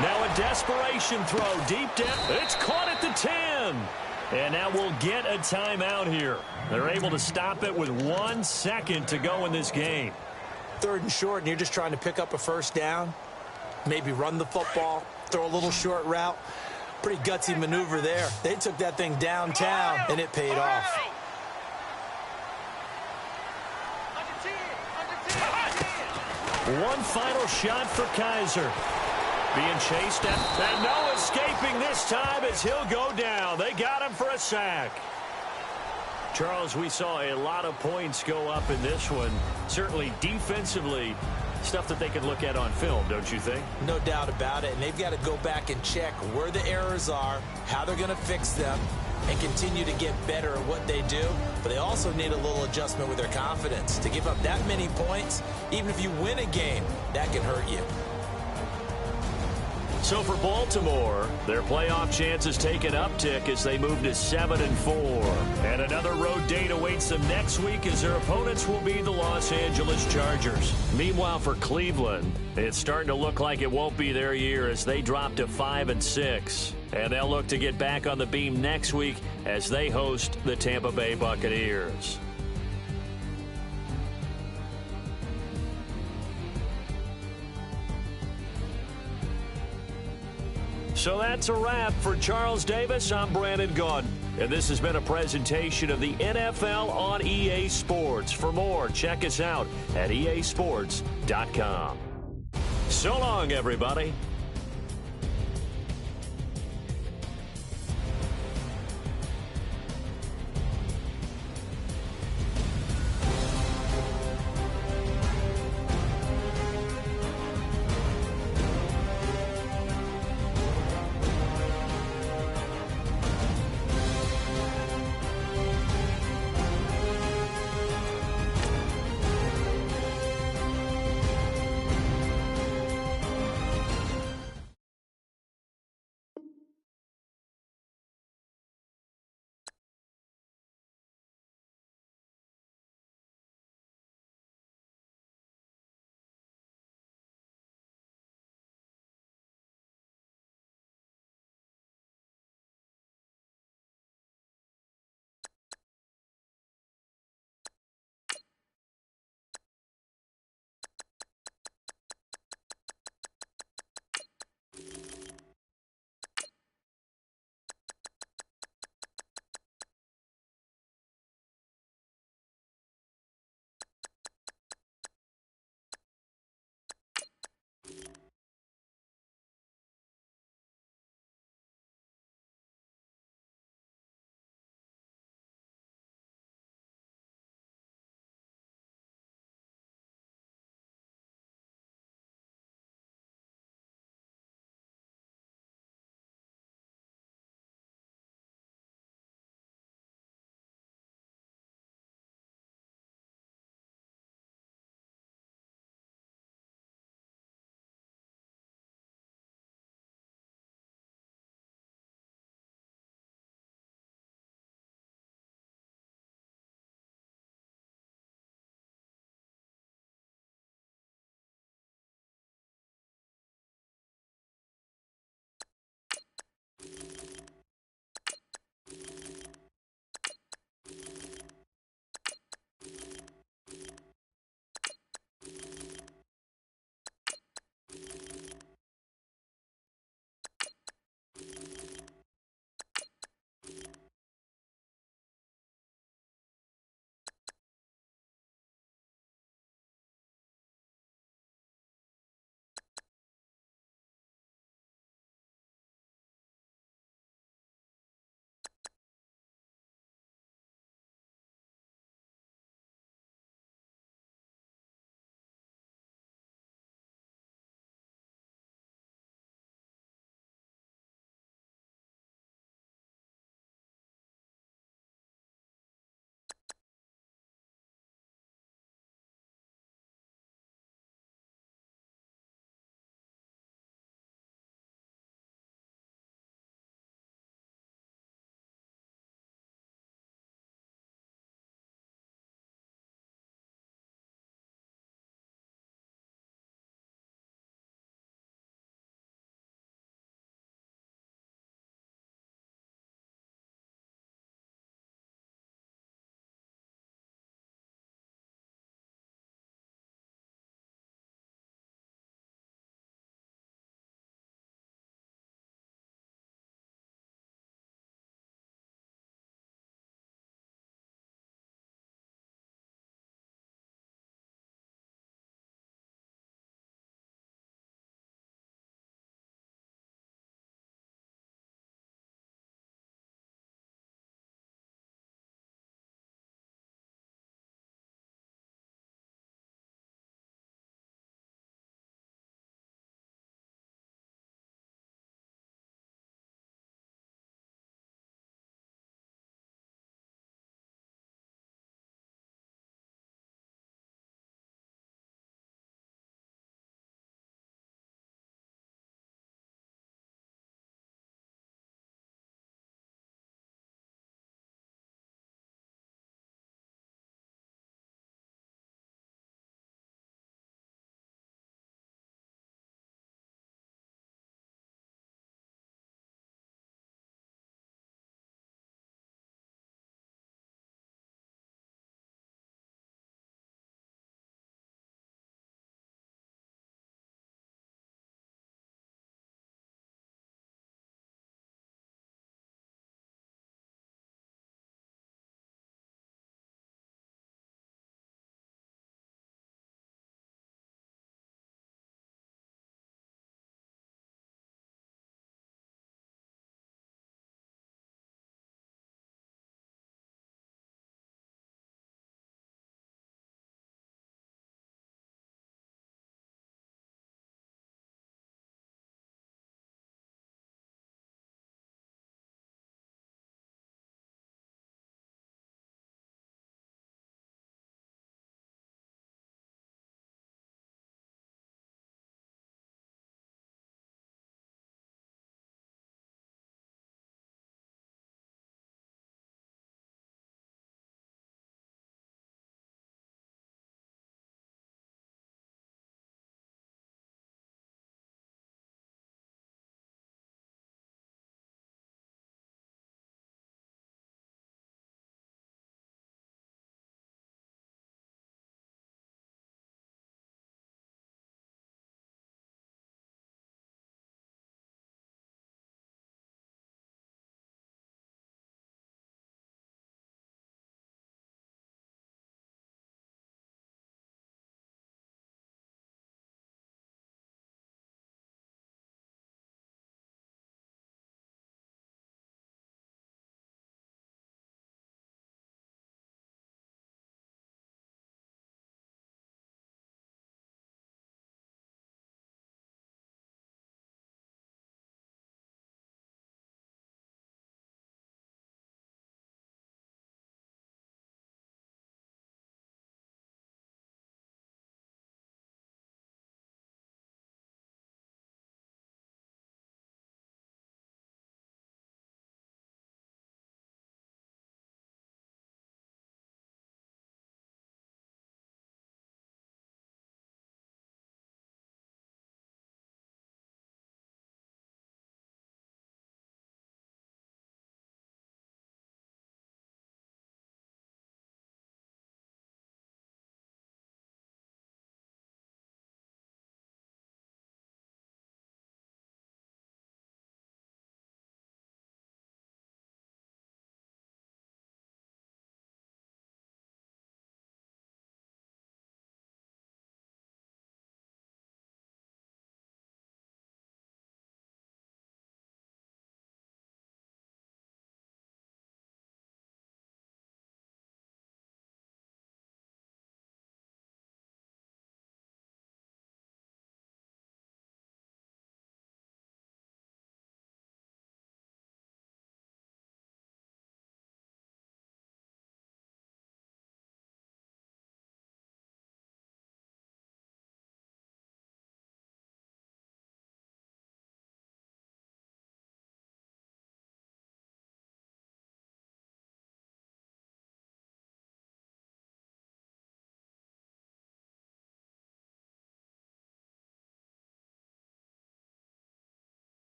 Now a desperation throw deep down. It's caught at the 10. And now we'll get a timeout here. They're able to stop it with 1 second to go in this game. 3rd and short, and you're just trying to pick up a first down. Maybe run the football, throw a little short route. Pretty gutsy maneuver there. They took that thing downtown, and it paid off. One final shot for Kaiser. Being chased at, and no escaping this time as he'll go down. They got him for a sack. Charles, we saw a lot of points go up in this one. Certainly defensively, stuff that they can look at on film, don't you think? No doubt about it, and they've got to go back and check where the errors are, how they're going to fix them, and continue to get better at what they do. But they also need a little adjustment with their confidence. To give up that many points, even if you win a game, that can hurt you. So for Baltimore, their playoff chances take an uptick as they move to 7-4. And another road date awaits them next week as their opponents will be the Los Angeles Chargers. Meanwhile, for Cleveland, it's starting to look like it won't be their year as they drop to 5-6. And they'll look to get back on the beam next week as they host the Tampa Bay Buccaneers. So that's a wrap. For Charles Davis, I'm Brandon Gaudin. And this has been a presentation of the NFL on EA Sports. For more, check us out at easports.com. So long, everybody.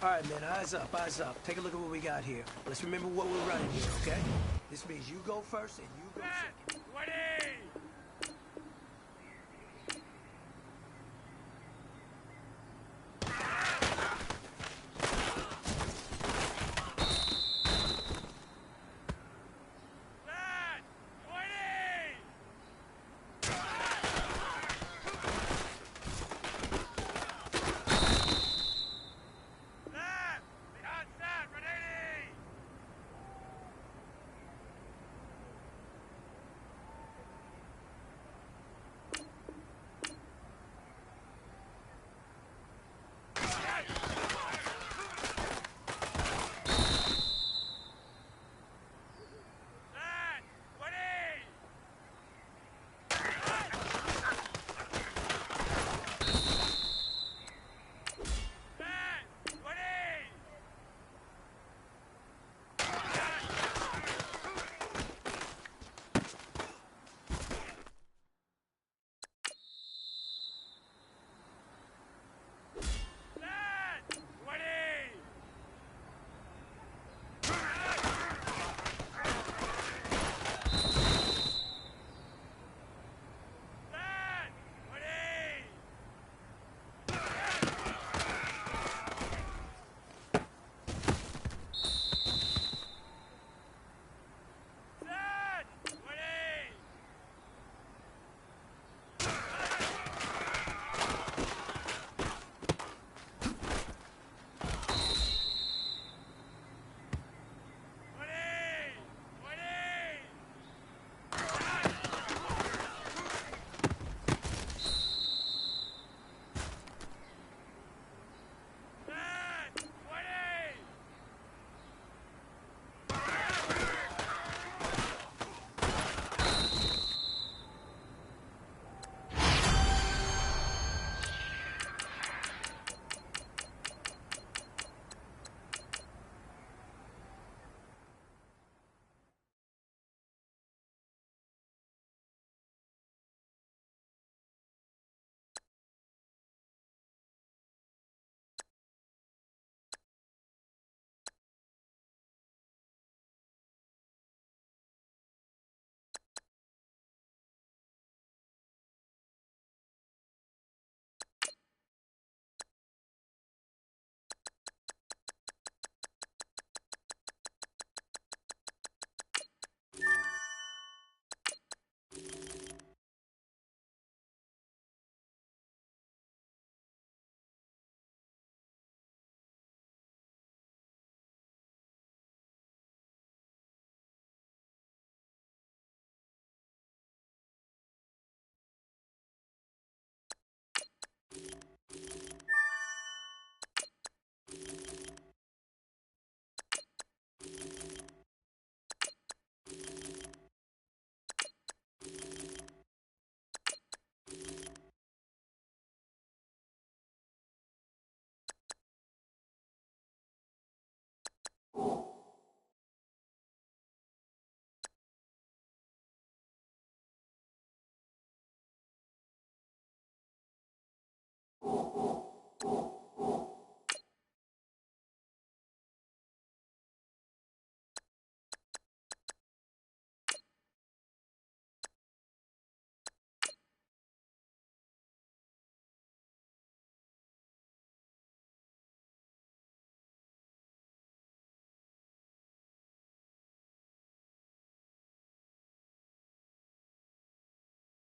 All right, man, eyes up, eyes up. Take a look at what we got here. Let's remember what we're running here, okay? This means you go first and you go second. 20! Set! 20! Set! Behind set! 180! Set! 20! Set! 20! Set! 20! Set! 20! Set! 20!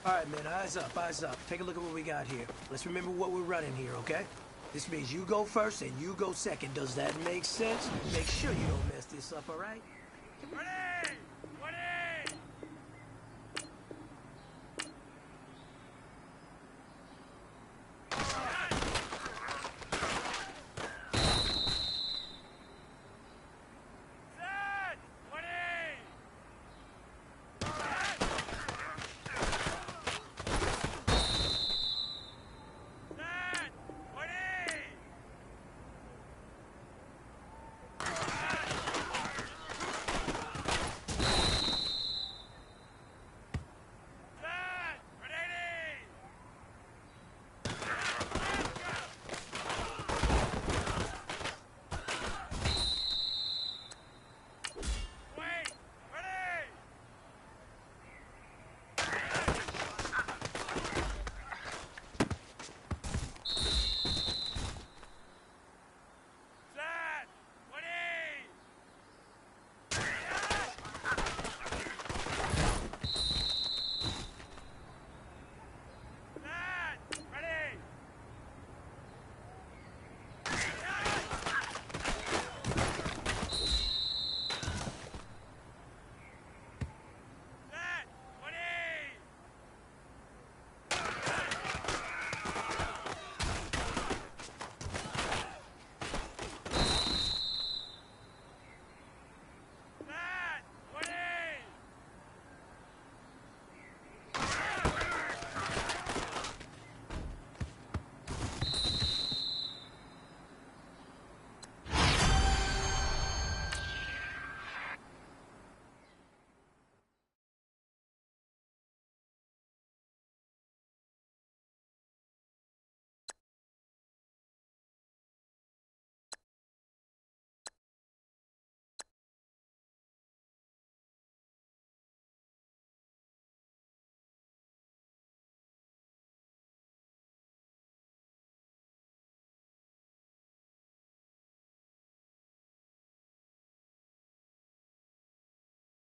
All right, man, eyes up, eyes up. Take a look at what we got here. Let's remember what we're running here, okay? This means you go first and you go second. Does that make sense? Make sure you don't mess this up, all right? Ready! Ready! Set! Ready! Set! Ready! Set! Ready! Wait! Ready! Set! Ready! Set! Ready! Set!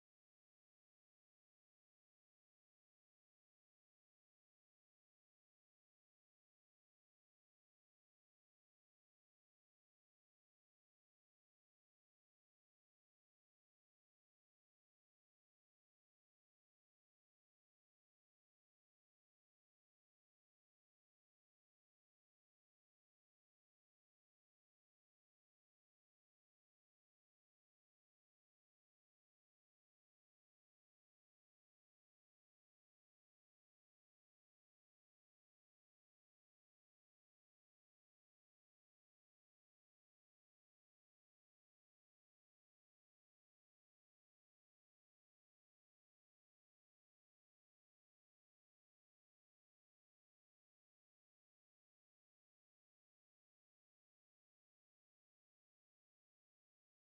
Ready!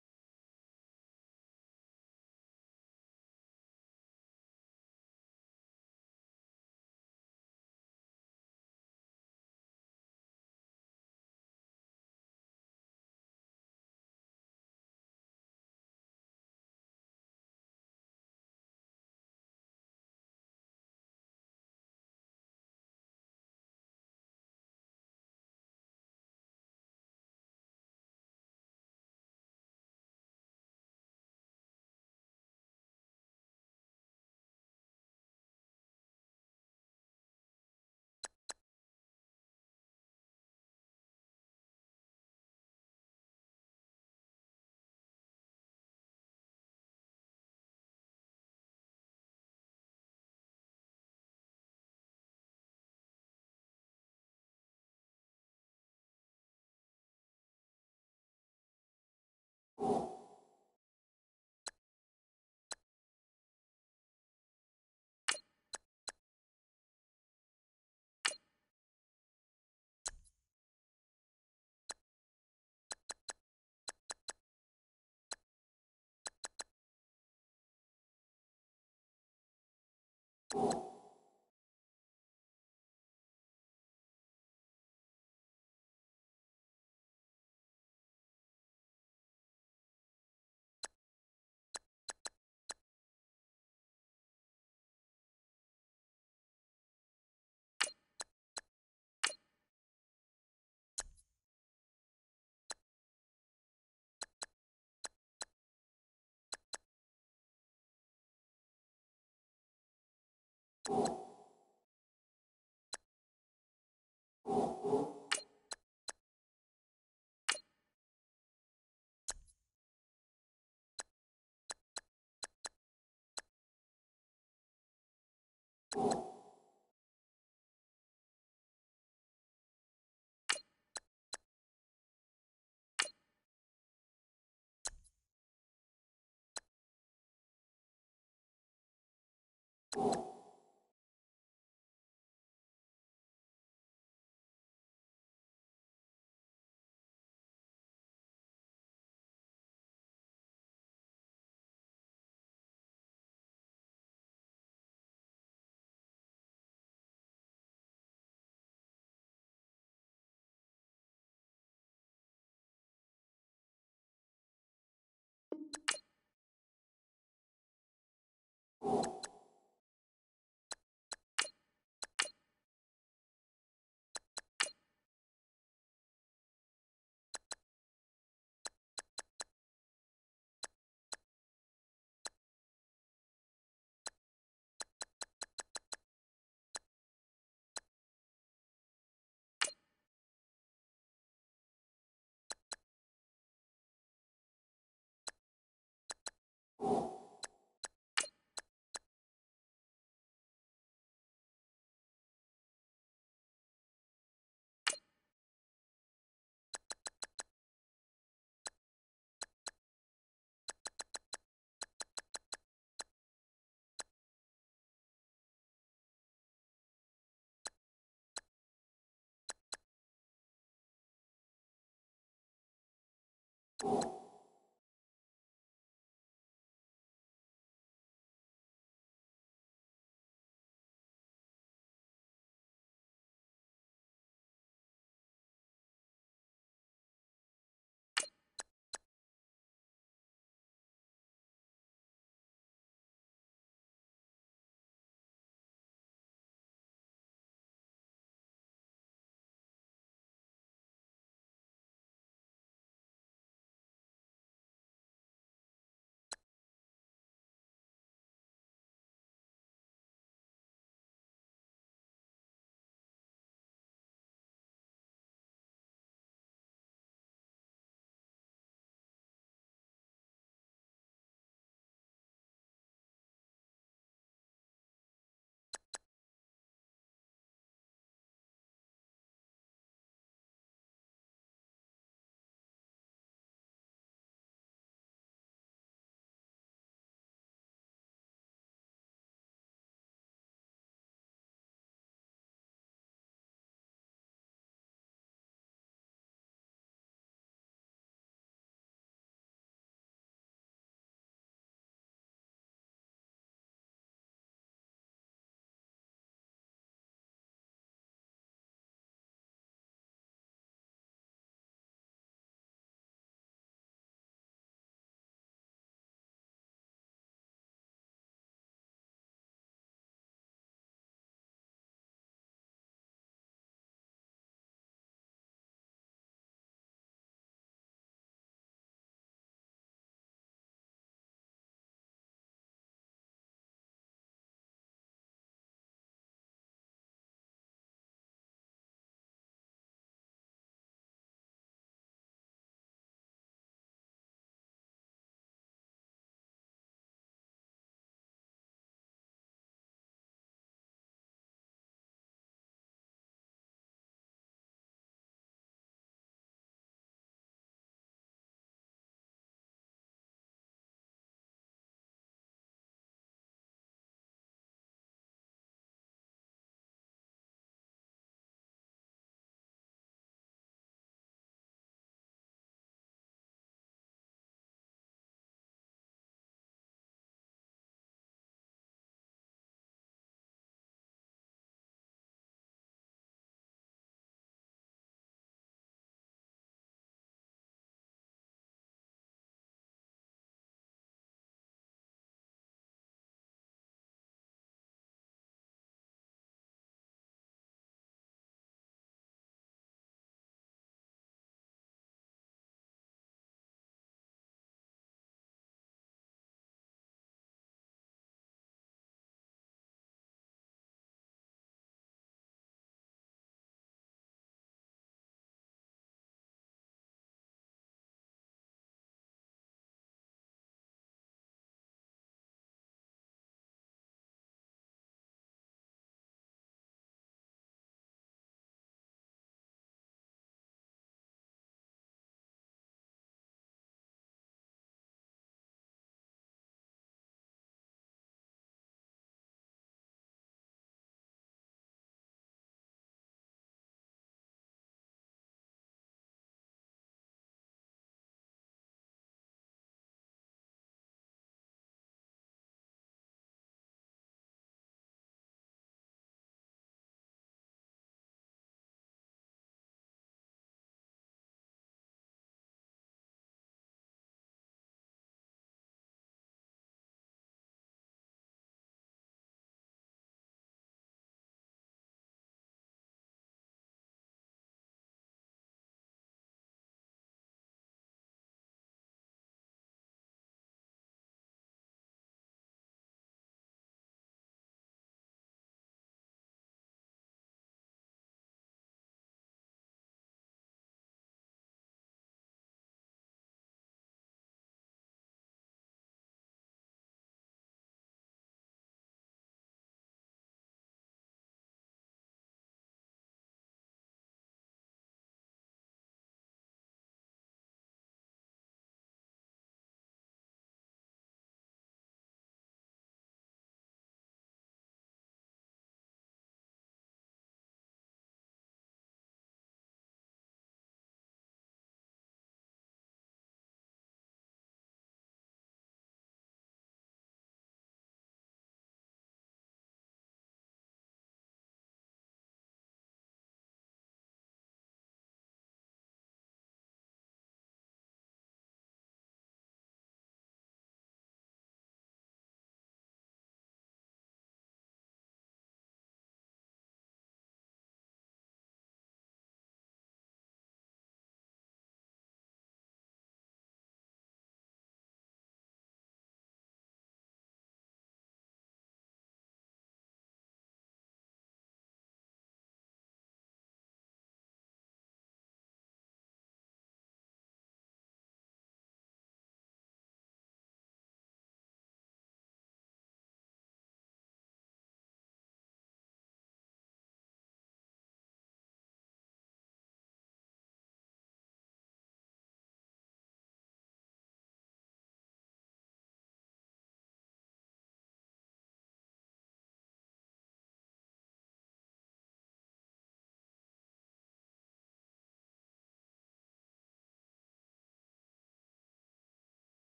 Set! Ready!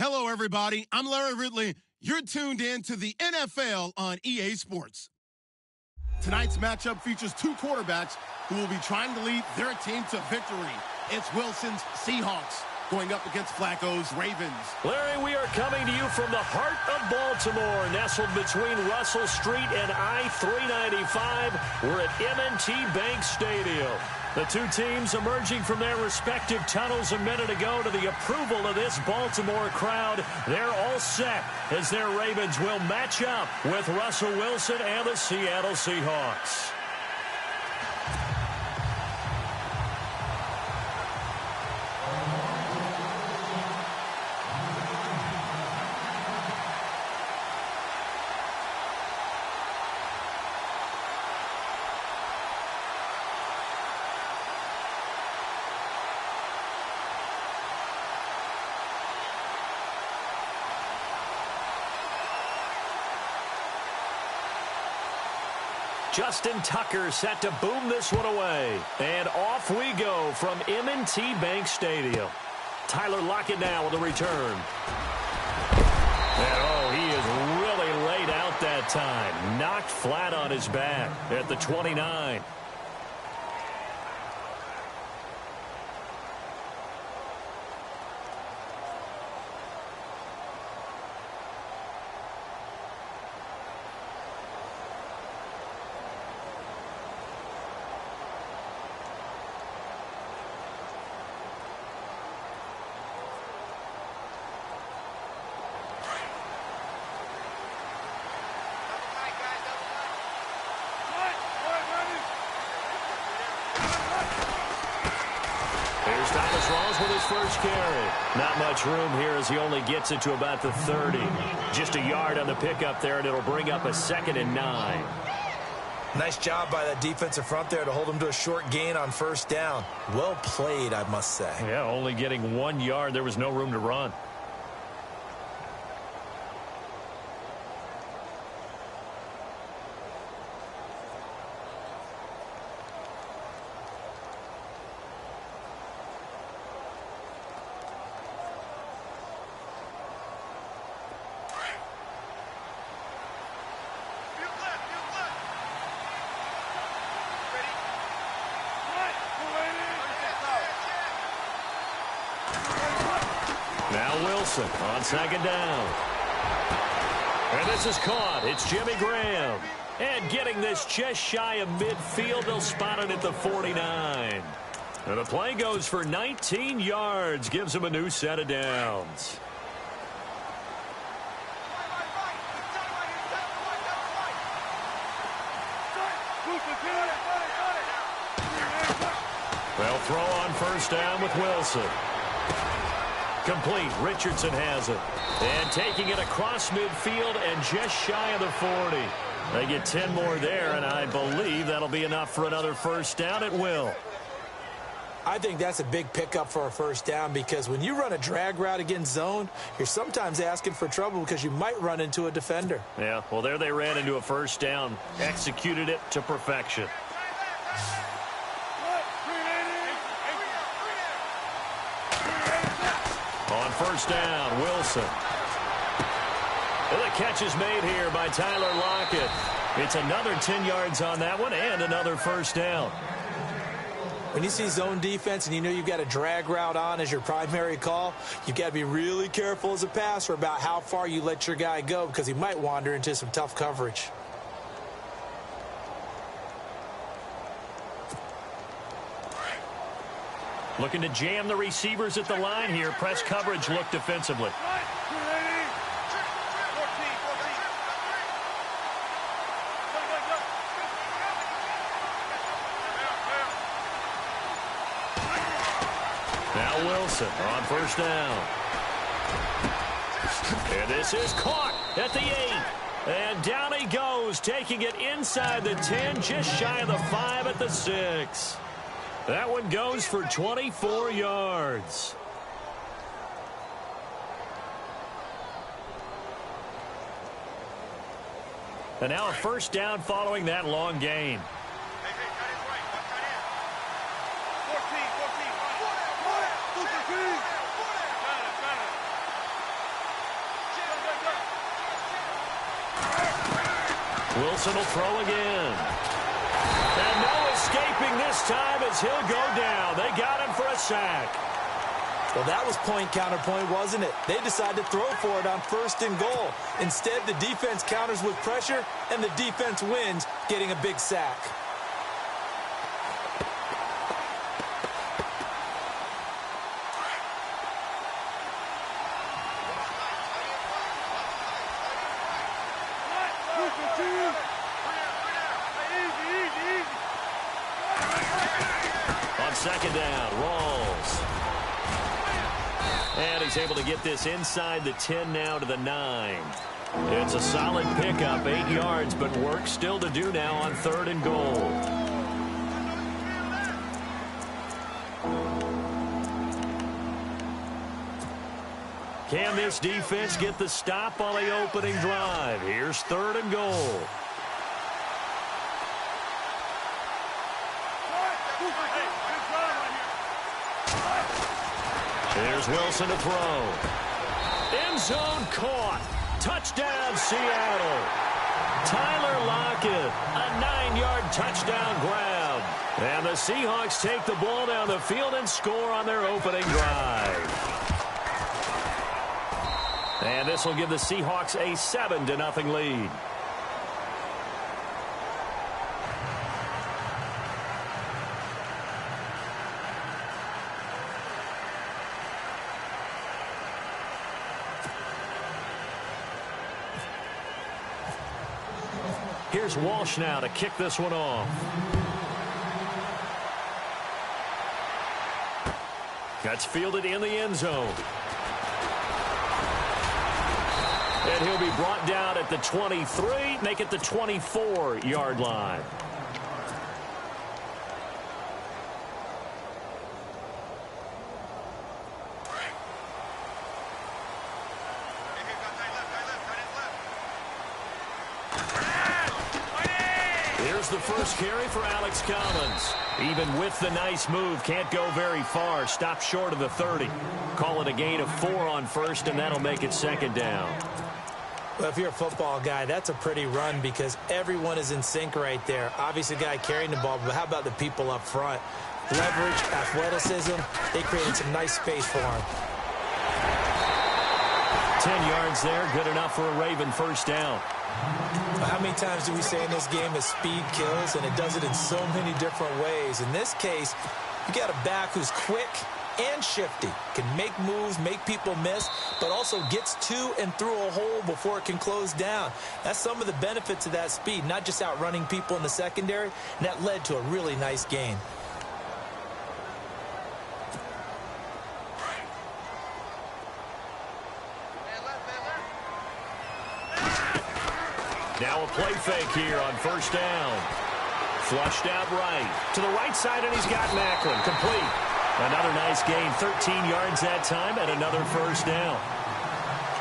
Hello, everybody. I'm Larry Ridley. You're tuned in to the NFL on EA Sports. Tonight's matchup features two quarterbacks who will be trying to lead their team to victory. It's Wilson's Seahawks going up against Flacco's Ravens. Larry, we are coming to you from the heart of Baltimore, nestled between Russell Street and I-395. We're at M&T Bank Stadium. The two teams emerging from their respective tunnels a minute ago to the approval of this Baltimore crowd. They're all set as their Ravens will match up with Russell Wilson and the Seattle Seahawks. Justin Tucker set to boom this one away. And off we go from M&T Bank Stadium. Tyler Lockett now with the return. And he is really laid out that time. Knocked flat on his back at the 29. Here's Thomas Rawls with his first carry. Not much room here as he only gets it to about the 30. Just a yard on the pickup there, and it'll bring up a 2nd and 9. Nice job by that defensive front there to hold him to a short gain on first down. Well played, I must say. Yeah, only getting 1 yard. There was no room to run. Now Wilson on 2nd down. And this is caught. It's Jimmy Graham. And getting this just shy of midfield. They'll spot it at the 49. And the play goes for 19 yards. Gives them a new set of downs. They'll throw on first down with Wilson. Complete. Richardson has it. And taking it across midfield and just shy of the 40. They get 10 more there, and I believe that'll be enough for another first down at will. I think that's a big pickup for a first down because when you run a drag route against zone, you're sometimes asking for trouble because you might run into a defender. Yeah, well, there they ran into a first down. Executed it to perfection. On first down, Wilson. And the catch is made here by Tyler Lockett. It's another 10 yards on that one and another first down. When you see zone defense and you know you've got a drag route on as your primary call, you've got to be really careful as a passer about how far you let your guy go because he might wander into some tough coverage. Looking to jam the receivers at the line here. Press coverage look defensively. Now Wilson on first down. And this is caught at the 8. And down he goes, taking it inside the 10, just shy of the 5 at the 6. That one goes for 24 yards. And now a first down following that long gain. Wilson will throw again. And no escaping this time as he'll go down. They got him for a sack. Well, that was point counterpoint, wasn't it? They decided to throw for it on 1st and goal. Instead, the defense counters with pressure, and the defense wins, getting a big sack. On 2nd down, Rawls. And he's able to get this inside the 10 now to the 9. It's a solid pickup, 8 yards, but work still to do now on 3rd and goal. Can this defense get the stop on the opening drive? Here's 3rd and goal. Here's Wilson to throw. End zone caught. Touchdown, Seattle. Tyler Lockett, a 9-yard touchdown grab. And the Seahawks take the ball down the field and score on their opening drive. And this will give the Seahawks a 7-0 lead. Here's Walsh now to kick this one off. That's fielded in the end zone. And he'll be brought down at the 23, make it the 24-yard line. Here's the first carry for Alex Collins. Even with the nice move, can't go very far. Stop short of the 30. Call it a gain of 4 on first, and that'll make it second down. Well, if you're a football guy, that's a pretty run because everyone is in sync right there. Obviously, the guy carrying the ball, but how about the people up front? Leverage, athleticism, they created some nice space for him. 10 yards there, good enough for a Raven first down. How many times do we say in this game that speed kills, and it does it in so many different ways? In this case, you got a back who's quick and shifty, can make moves, make people miss, but also gets to and through a hole before it can close down. That's some of the benefits of that speed, not just outrunning people in the secondary, and that led to a really nice gain. Now a play fake here on first down. Flushed out right. To the right side, and he's got Macklin. Complete. Another nice gain. 13 yards that time, and another first down.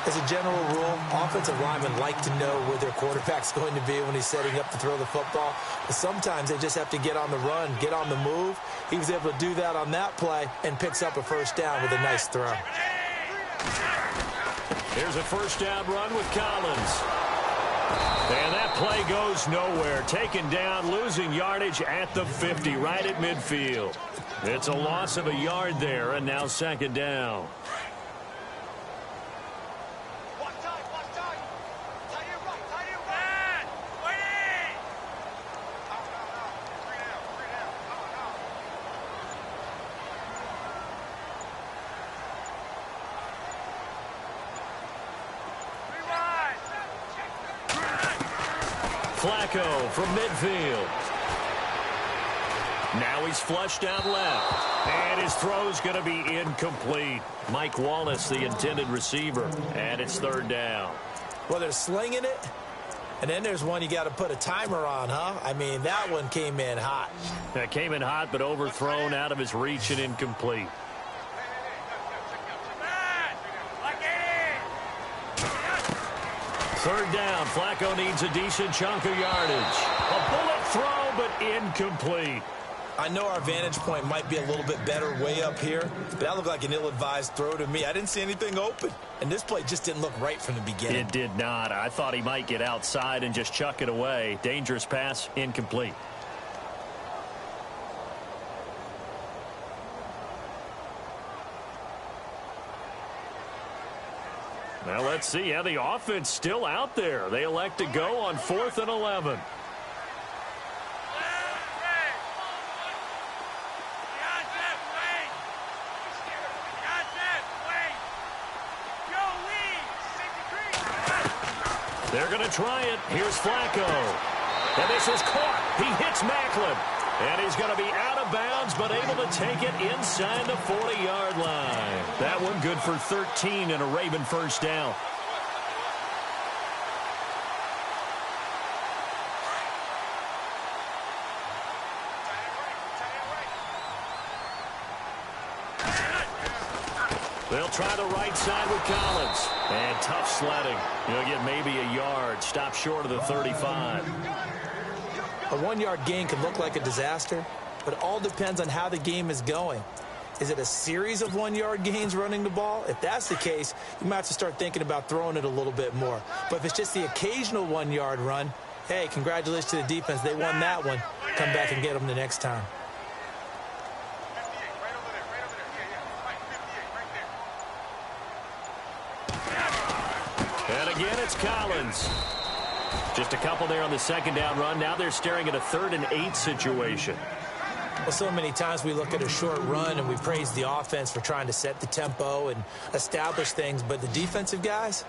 As a general rule, offensive linemen like to know where their quarterback's going to be when he's setting up to throw the football. But sometimes they just have to get on the run, get on the move. He was able to do that on that play and picks up a first down with a nice throw. Here's a first down run with Collins. And that play goes nowhere. Taken down, losing yardage at the 50, right at midfield. It's a loss of a yard there, and now second down. Flacco from midfield. Now he's flushed out left. And his throw's going to be incomplete. Mike Wallace, the intended receiver. And it's third down. Well, they're slinging it. And then there's one you got to put a timer on, huh? I mean, that one came in hot. That came in hot, but overthrown, out of his reach, and incomplete. Third down. Flacco needs a decent chunk of yardage. A bullet throw, but incomplete. I know our vantage point might be a little bit better way up here, but that looked like an ill-advised throw to me. I didn't see anything open, and this play just didn't look right from the beginning. It did not. I thought he might get outside and just chuck it away. Dangerous pass, incomplete. Now let's see how the offense still out there. They elect to go on 4th and 11. They're going to try it. Here's Flacco. And this is caught. He hits Macklin. And he's going to be out of bounds, but able to take it inside the 40-yard line. That one good for 13 and a Raven first down. They'll try the right side with Collins. And tough sledding. He'll get maybe a yard. Stop short of the 35. A 1-yard gain can look like a disaster, but it all depends on how the game is going. Is it a series of 1-yard gains running the ball? If that's the case, you might have to start thinking about throwing it a little bit more. But if it's just the occasional 1-yard run, hey, congratulations to the defense. They won that one. Come back and get them the next time. And again, it's Collins. Just a couple there on the second down run. Now they're staring at a 3rd and 8 situation. Well, so many times we look at a short run and we praise the offense for trying to set the tempo and establish things. But the defensive guys,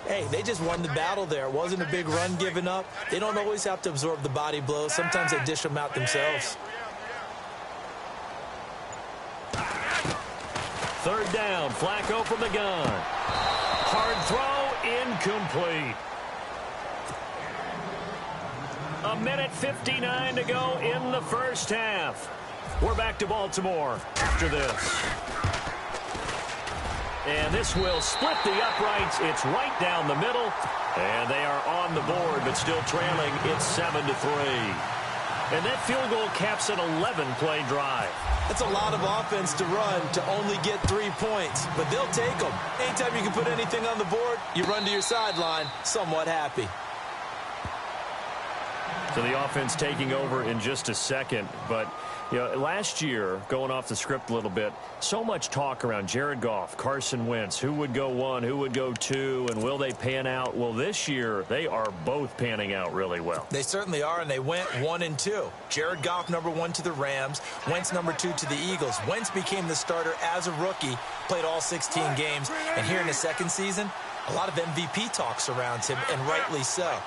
hey, they just won the battle there. It wasn't a big run given up. They don't always have to absorb the body blows. Sometimes they dish them out themselves. Third down, Flacco from the gun. Hard throw, incomplete. 1:59 to go in the first half. We're back to Baltimore after this. And this will split the uprights. It's right down the middle. And they are on the board, but still trailing. It's 7-3. And that field goal caps an 11-play drive. That's a lot of offense to run to only get 3 points, but they'll take them. Anytime you can put anything on the board, you run to your sideline somewhat happy. So the offense taking over in just a second. But, you know, last year, going off the script a little bit, so much talk around Jared Goff, Carson Wentz, who would go 1, who would go 2, and will they pan out? Well, this year, they are both panning out really well. They certainly are, and they went 1 and 2. Jared Goff, number 1 to the Rams. Wentz, number 2 to the Eagles. Wentz became the starter as a rookie, played all 16 games. And here in his second season, a lot of MVP talk surrounds him, and rightly so.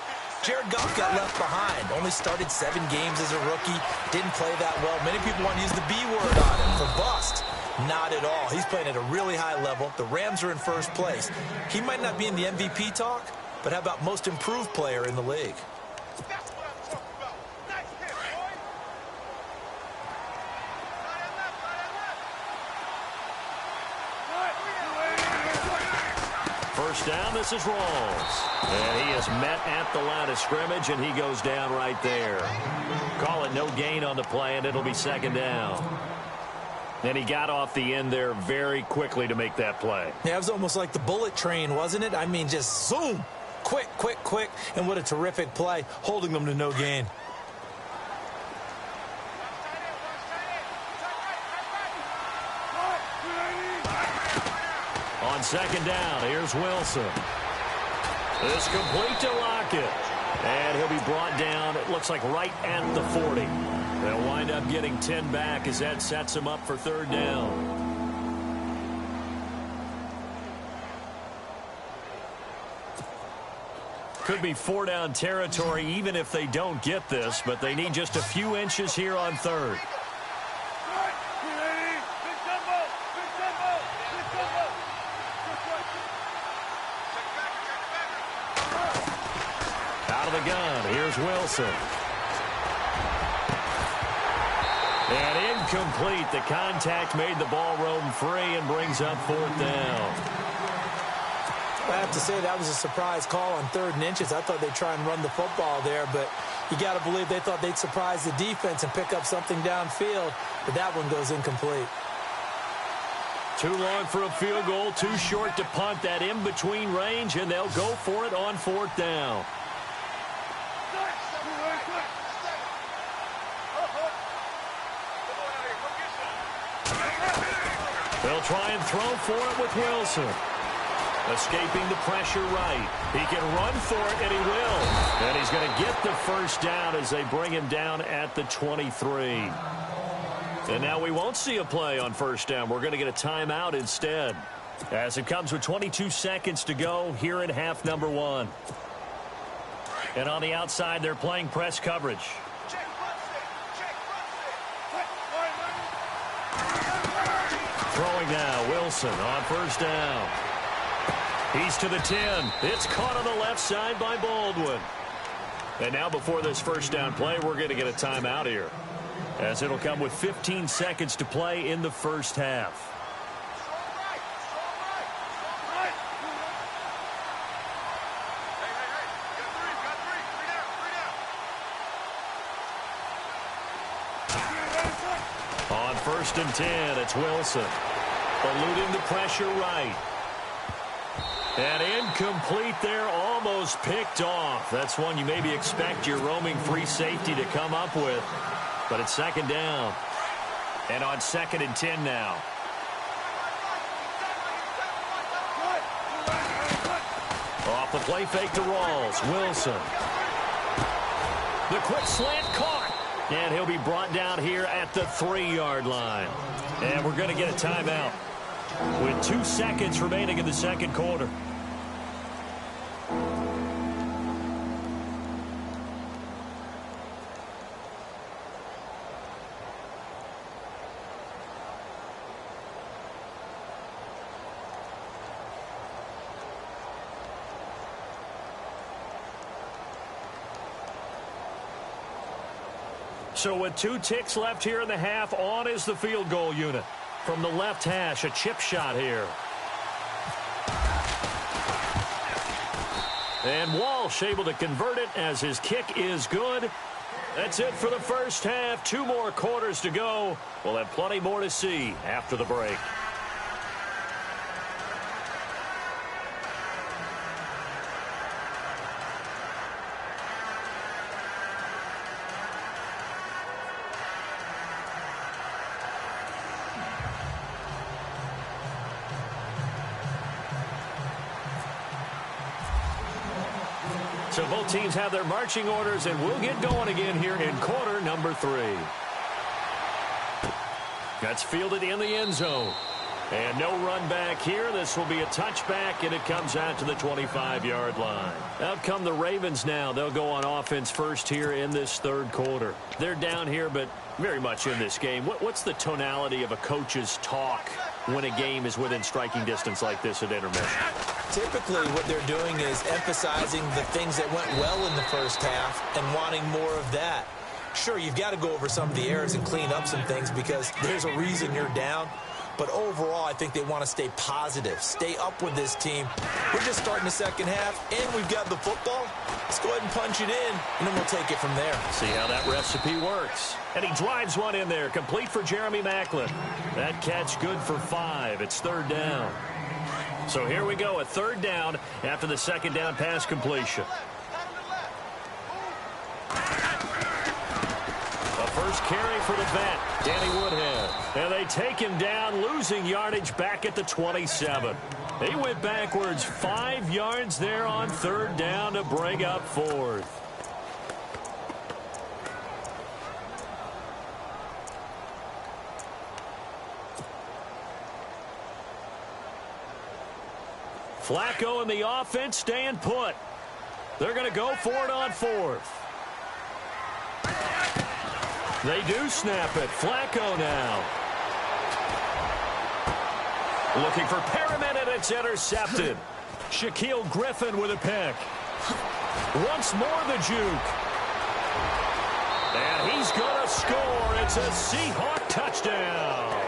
Jared Goff got left behind, only started 7 games as a rookie, didn't play that well. Many people want to use the B word on him for bust. Not at all. He's playing at a really high level. The Rams are in first place. He might not be in the MVP talk, but how about most improved player in the league? First down, this is Rawls. And he is met at the line of scrimmage, and he goes down right there. Call it no gain on the play, and it'll be second down. And he got off the end there very quickly to make that play. Yeah, it was almost like the bullet train, wasn't it? I mean, just zoom. Quick, quick, quick. And what a terrific play, holding them to no gain. On second down, here's Wilson. It's complete to Lockett. And he'll be brought down, it looks like right at the 40. They'll wind up getting 10 back as that sets him up for third down. Could be 4-down territory even if they don't get this, but they need just a few inches here on third. Out of the gun, here's Wilson. And incomplete. The contact made the ball roam free and brings up fourth down. I have to say that was a surprise call on 3rd and inches. I thought they'd try and run the football there, but you got to believe they thought they'd surprise the defense and pick up something downfield, but that one goes incomplete. Too long for a field goal, too short to punt. That in-between range, and they'll go for it on fourth down. They'll try and throw for it with Wilson. Escaping the pressure right. He can run for it, and he will. And he's going to get the first down as they bring him down at the 23. And now we won't see a play on first down. We're going to get a timeout instead, as it comes with 22 seconds to go here in half number 1. And on the outside, they're playing press coverage. Throwing now, Wilson on first down. He's to the 10. It's caught on the left side by Baldwin. And now before this first down play, we're going to get a timeout here, as it'll come with 15 seconds to play in the first half. On 1st and 10, it's Wilson. Eluding the pressure right. And incomplete there, almost picked off. That's one you maybe expect your roaming free safety to come up with. But it's second down. And on 2nd and 10 now. Off the play fake to Rawls. Wilson. The quick slant caught. And he'll be brought down here at the 3-yard line. And we're going to get a timeout with 2 seconds remaining in the second quarter. So with 2 ticks left here in the half, on is the field goal unit. From the left hash, a chip shot here. And Walsh able to convert it as his kick is good. That's it for the first half. 2 more quarters to go. We'll have plenty more to see after the break. So both teams have their marching orders, and we'll get going again here in quarter number 3. That's fielded in the end zone. And no run back here. This will be a touchback, and it comes out to the 25-yard line. Out come the Ravens now. They'll go on offense first here in this third quarter. They're down here, but very much in this game. What's the tonality of a coach's talk when a game is within striking distance like this at intermission? Typically, what they're doing is emphasizing the things that went well in the first half and wanting more of that. Sure, you've got to go over some of the errors and clean up some things because there's a reason you're down. But overall, I think they want to stay positive, stay up with this team. We're just starting the second half, and we've got the football. Let's go ahead and punch it in, and then we'll take it from there. See how that recipe works. And he drives one in there, complete for Jeremy Maclin. That catch good for 5. It's third down. So here we go, a third down after the second down pass completion. First carry for the vet, Danny Woodhead. And they take him down, losing yardage back at the 27. He went backwards 5 yards there on third down to bring up fourth. Flacco and the offense staying put. They're going to go for it on fourth. They do snap it. Flacco now. Looking for Perriman, and it's intercepted. Shaquille Griffin with a pick. Once more the juke. And he's going to score. It's a Seahawk touchdown.